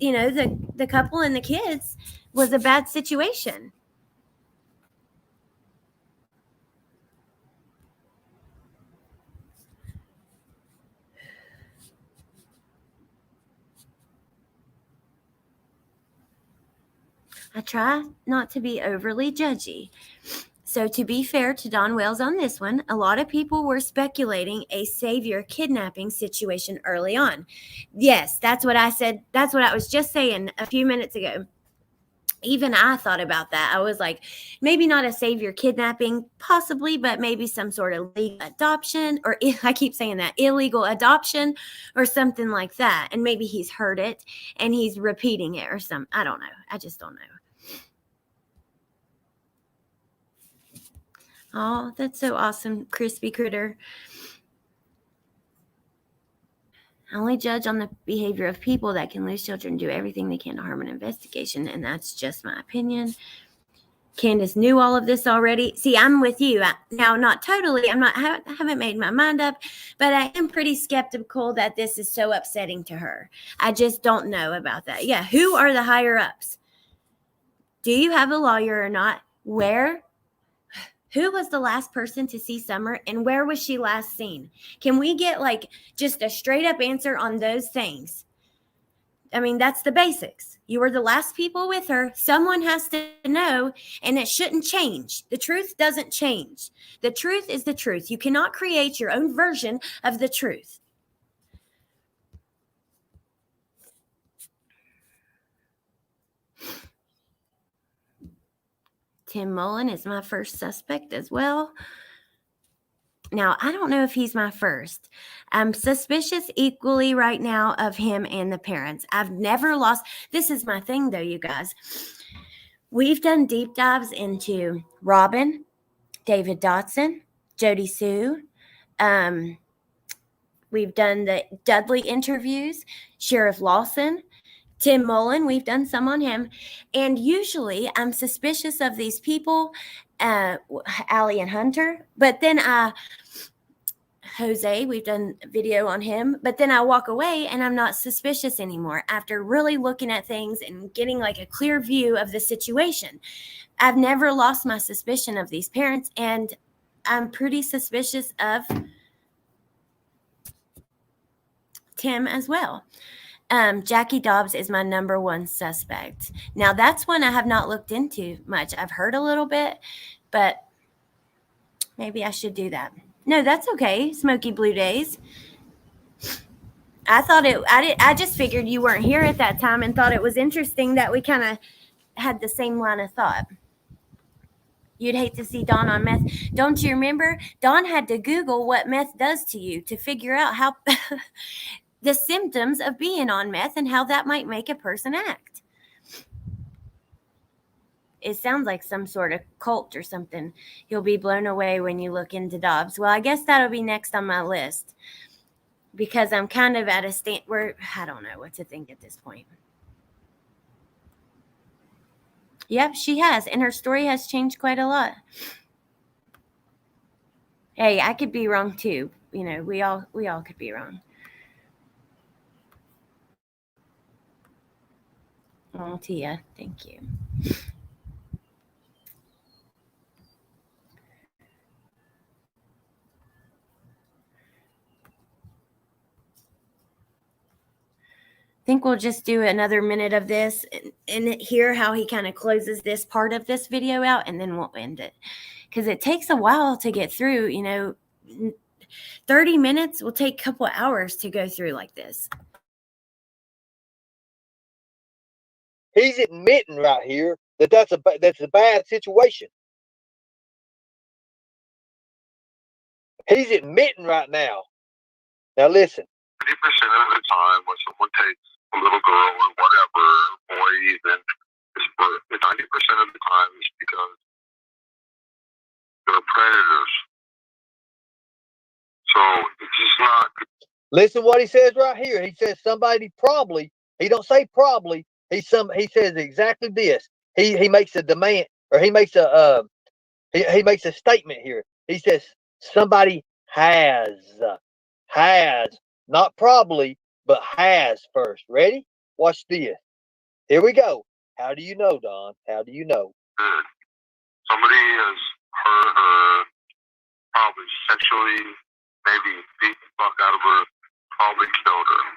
S1: the couple and the kids was a bad situation. I try not to be overly judgy. So to be fair to Don Wales on this one, a lot of people were speculating a savior kidnapping situation early on. Yes, that's what I said. That's what I was just saying a few minutes ago. Even I thought about that. I was like, maybe not a savior kidnapping, possibly, but maybe some sort of legal adoption, or I keep saying that, illegal adoption or something like that. And maybe he's heard it and he's repeating it or something. I don't know. I just don't know. Oh, that's so awesome, Crispy Critter. I only judge on the behavior of people that can lose children, do everything they can to harm an investigation, and that's just my opinion. Candus knew all of this already. See, I'm with you. Now, not totally. I haven't made my mind up, but I am pretty skeptical that this is so upsetting to her. I just don't know about that. Yeah, who are the higher ups? Do you have a lawyer or not? Where? Who was the last person to see Summer, and where was she last seen? Can we get like just a straight up answer on those things? I mean, that's the basics. You were the last people with her. Someone has to know, and it shouldn't change. The truth doesn't change. The truth is the truth. You cannot create your own version of the truth. Tim Mullen is my first suspect as well. Now, I don't know if he's my first. I'm suspicious equally right now of him and the parents. I've never lost. This is my thing, though, you guys. We've done deep dives into Robin, David Dotson, Jody Sue. We've done the Dudley interviews, Sheriff Lawson, Tim Mullen. We've done some on him. And usually I'm suspicious of these people, Allie and Hunter. But then Jose, we've done a video on him. But then I walk away and I'm not suspicious anymore after really looking at things and getting like a clear view of the situation. I've never lost my suspicion of these parents, and I'm pretty suspicious of Tim as well. Jackie Dobbs is my number one suspect. Now, that's one I have not looked into much. I've heard a little bit, but maybe I should do that. No, that's okay. Smoky Blue Days. I just figured you weren't here at that time and thought it was interesting that we kind of had the same line of thought. You'd hate to see Dawn on meth. Don't you remember? Dawn had to Google what meth does to you to figure out how the symptoms of being on meth and how that might make a person act. It sounds like some sort of cult or something. You'll be blown away when you look into Dobbs. Well, I guess that'll be next on my list because I'm kind of at a state where I don't know what to think at this point. Yep, she has, and her story has changed quite a lot. Hey, I could be wrong too. You know, we all could be wrong. Oh, Tia, thank you. I think we'll just do another minute of this and hear how he kind of closes this part of this video out, and then we'll end it. Because it takes a while to get through, you know. 30 minutes will take a couple of hours to go through like this.
S2: He's admitting right here that that's a bad situation. He's admitting right now. Now listen.
S4: 50% of the time when someone takes a little girl or whatever, boy even, it's for 90% of the time it's because they're predators. So it's just not.
S2: Listen what he says right here. He says somebody probably. He don't say probably. He says exactly this. He makes a demand, or he makes a statement here. He says somebody has, not probably, but has first. Ready? Watch this. Here we go. How do you know, Don? How do you know?
S4: Somebody has hurt her, probably sexually, maybe beat the fuck out of her, probably killed her.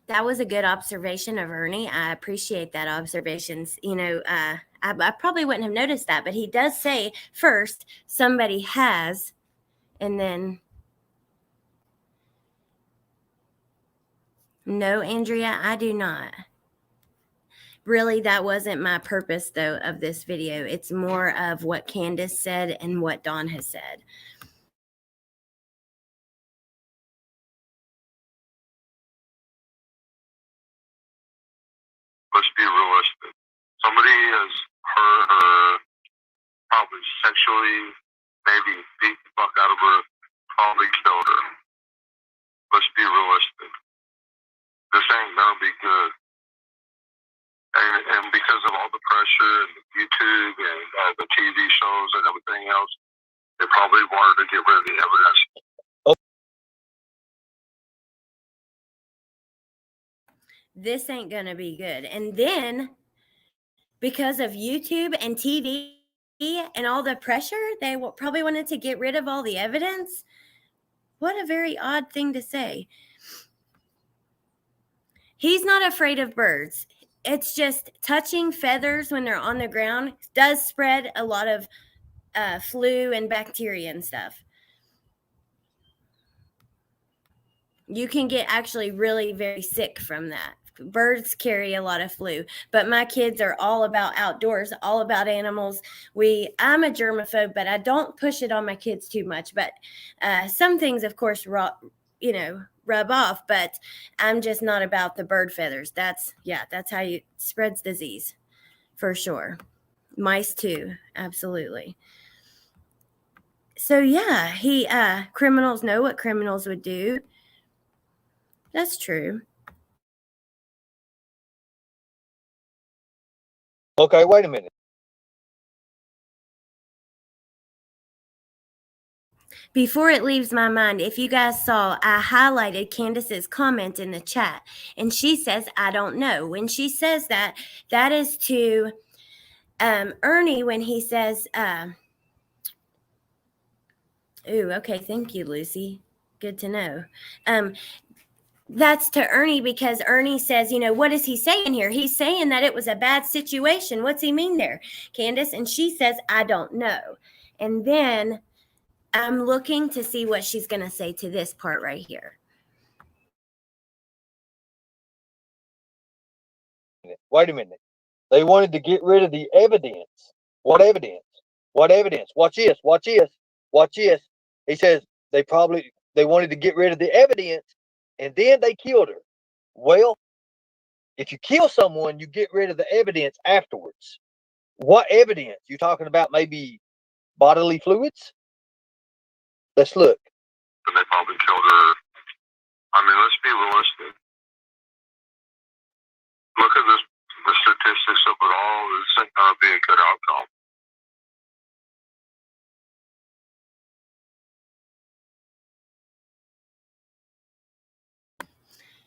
S1: That was a good observation of Ernie. I appreciate that observation. You know, I probably wouldn't have noticed that, but he does say first somebody has, and then no, Andrea, I do not. Really, that wasn't my purpose, though, of this video. It's more of what Candus said and what Dawn has said.
S4: Let's be realistic. Somebody has hurt her, probably sexually, maybe beat the fuck out of her, probably killed her. Let's be realistic. This ain't gonna be good. And because of all the pressure and YouTube and the TV shows and everything else, they probably wanted to get rid of the evidence.
S1: this ain't going to be good. And then because of YouTube and TV and all the pressure, they probably wanted to get rid of all the evidence. What a very odd thing to say. He's not afraid of birds. It's just touching feathers when they're on the ground does spread a lot of flu and bacteria and stuff. You can get actually really very sick from that. Birds carry a lot of flu, but my kids are all about outdoors, all about animals. I'm a germaphobe, but I don't push it on my kids too much. But some things, of course, rub off. But I'm just not about the bird feathers. That's how you spreads disease, for sure. Mice too, absolutely. So yeah, criminals know what criminals would do. That's true.
S2: Okay, wait a minute.
S1: Before it leaves my mind, if you guys saw, I highlighted Candus's comment in the chat, and she says, I don't know. When she says that, that is to Ernie when he says, ooh, okay, thank you, Lucy. Good to know. That's to Ernie because Ernie says, what is he saying here? He's saying that it was a bad situation. What's he mean there, Candus? And she says, I don't know. And then I'm looking to see what she's going to say to this part right here.
S2: Wait a minute. They wanted to get rid of the evidence. What evidence? What evidence? Watch this. Watch this. Watch this. He says they wanted to get rid of the evidence and then they killed her. Well, if you kill someone, you get rid of the evidence afterwards. What evidence? You talking about maybe bodily fluids? Let's look.
S4: And they probably killed her. I mean, let's be realistic. Look at this, the statistics of it all. This ain't going to be a good outcome.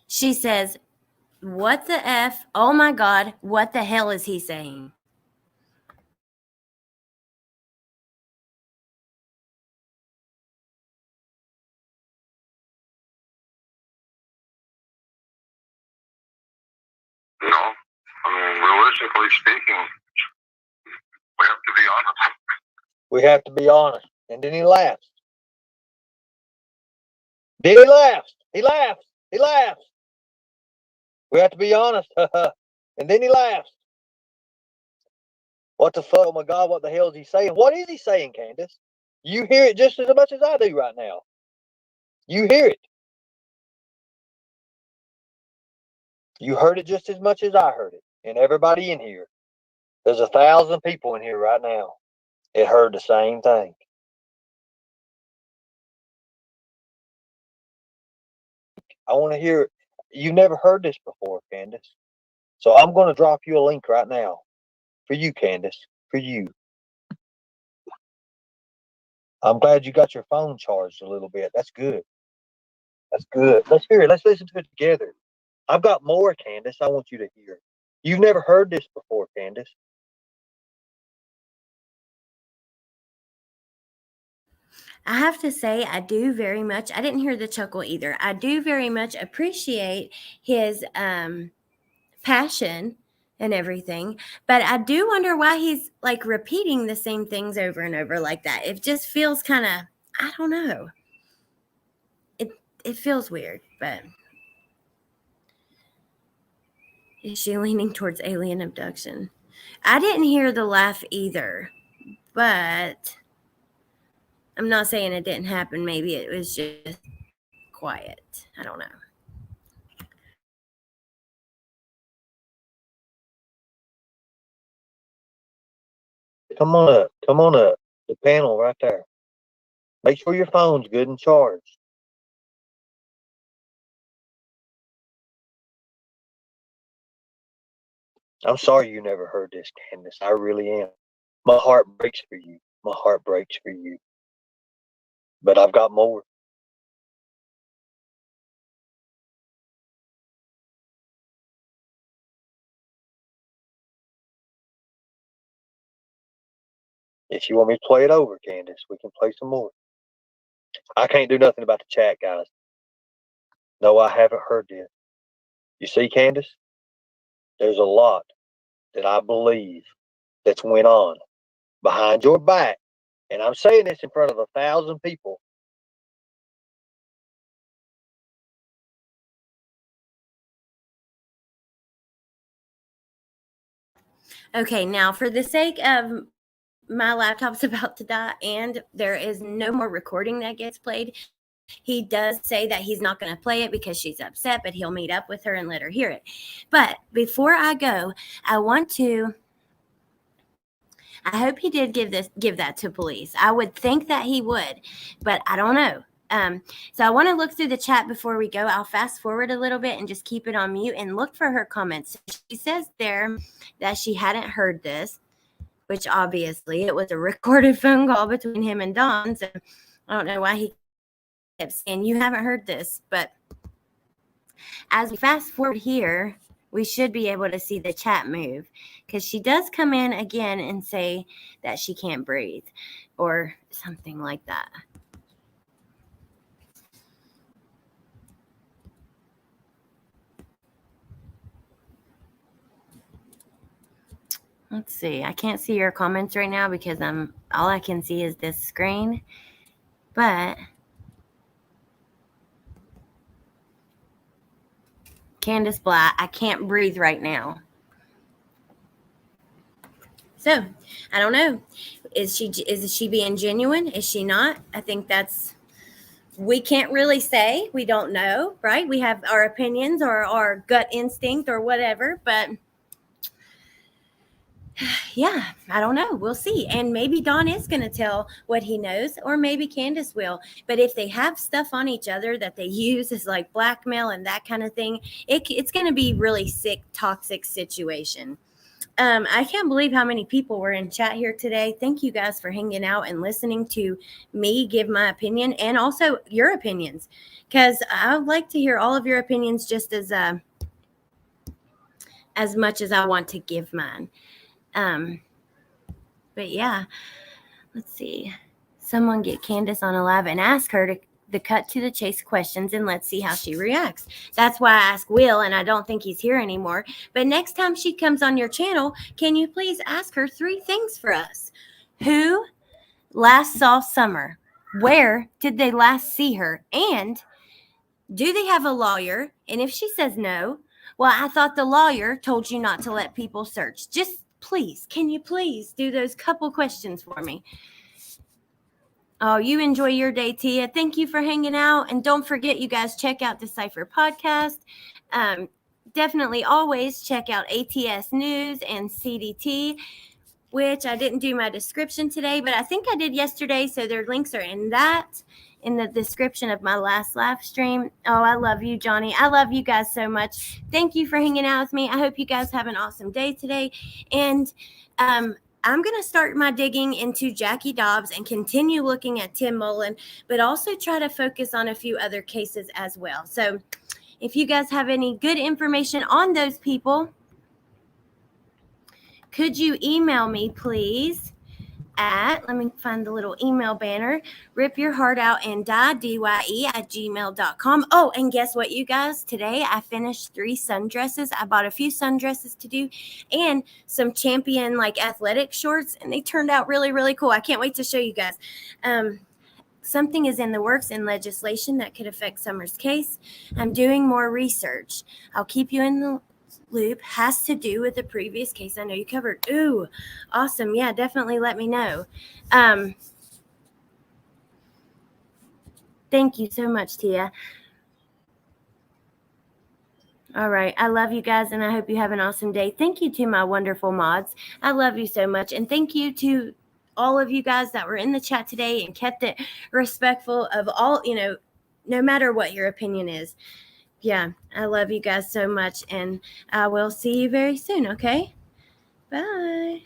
S1: She says, what the F? Oh my God, what the hell is he saying?
S4: I mean, realistically speaking, we have to be honest.
S2: We have to be honest. And then he laughs. Then he laughs. He laughs. He laughs. We have to be honest. And then he laughs. What the fuck? Oh my God, what the hell is he saying? What is he saying, Candus? You hear it just as much as I do right now. You hear it. You heard it just as much as I heard it. And everybody in here. There's 1,000 people in here right now. It heard the same thing. I want to hear it. You've never heard this before, Candus. So I'm going to drop you a link right now. For you, Candus. For you. I'm glad you got your phone charged a little bit. That's good. That's good. Let's hear it. Let's listen to it together. I've got more, Candus, I want you to hear. You've never heard this before, Candus.
S1: I have to say, I do very much, I didn't hear the chuckle either. I do very much appreciate his passion and everything, but I do wonder why he's like repeating the same things over and over like that. It just feels kind of, I don't know. It feels weird, but is she leaning towards alien abduction? I didn't hear the laugh either, but I'm not saying it didn't happen. Maybe it was just quiet. I don't know.
S2: Come on up. Come on up. The panel right there. Make sure your phone's good and charged. I'm sorry you never heard this, Candus. I really am. My heart breaks for you. My heart breaks for you. But I've got more. If you want me to play it over, Candus, we can play some more. I can't do nothing about the chat, guys. No, I haven't heard this. You see, Candus, there's a lot that I believe that's went on behind your back. And I'm saying this in front of 1,000 people.
S1: Okay, now for the sake of my laptop's about to die and there is no more recording that gets played, he does say that he's not going to play it because she's upset, but he'll meet up with her and let her hear it. But before I go, I hope he did give that to police. I would think that he would, but I don't know. So I want to look through the chat before we go. I'll fast forward a little bit and just keep it on mute and look for her comments. She says there that she hadn't heard this, which obviously it was a recorded phone call between him and Dawn. So I don't know why he kept saying you haven't heard this. But as we fast forward here, we should be able to see the chat move because she does come in again and say that she can't breathe or something like that. Let's see. I can't see your comments right now because all I can see is this screen. But Candus Blatt, I can't breathe right now. So, I don't know. Is she being genuine? Is she not? I think we can't really say. We don't know, right? We have our opinions or our gut instinct or whatever, but yeah, I don't know. We'll see. And maybe Don is going to tell what he knows, or maybe Candus will. But if they have stuff on each other that they use as like blackmail and that kind of thing, it's going to be really sick, toxic situation. I can't believe how many people were in chat here today. Thank you guys for hanging out and listening to me give my opinion and also your opinions, because I would like to hear all of your opinions just as much as I want to give mine. But yeah, let's see. Someone get Candus on a live and ask her to the cut to the chase questions, and let's see how she reacts. That's why I asked Will, and I don't think he's here anymore. But next time she comes on your channel, can you please ask her 3 things for us? Who last saw Summer? Where did they last see her? And do they have a lawyer? And if she says no, well, I thought the lawyer told you not to let people search. Just please, can you please do those couple questions for me? Oh, you enjoy your day, Tia. Thank you for hanging out. And don't forget, you guys, check out the Cypher podcast. Definitely always check out ATS News and CDT, which I didn't do my description today, but I think I did yesterday. So their links are in the description of my last live stream. Oh, I love you, Johnny. I love you guys so much. Thank you for hanging out with me. I hope you guys have an awesome day today. And I'm going to start my digging into Jackie Dobbs and continue looking at Tim Mullen, but also try to focus on a few other cases as well. So if you guys have any good information on those people, could you email me, please, let me find the little email banner, ripyourheartoutandie@gmail.com. Oh, and guess what, you guys? Today I finished 3 sundresses. I bought a few sundresses to do and some Champion athletic shorts, and they turned out really, really cool. I can't wait to show you guys. Something is in the works in legislation that could affect Summer's case. I'm doing more research. I'll keep you in the loop. Has to do with the previous case I know you covered. Ooh, awesome. Yeah, definitely let me know. Thank you so much, Tia. All right. I love you guys, and I hope you have an awesome day. Thank you to my wonderful mods. I love you so much. And thank you to all of you guys that were in the chat today and kept it respectful of all, no matter what your opinion is. Yeah, I love you guys so much, and I will see you very soon, okay? Bye.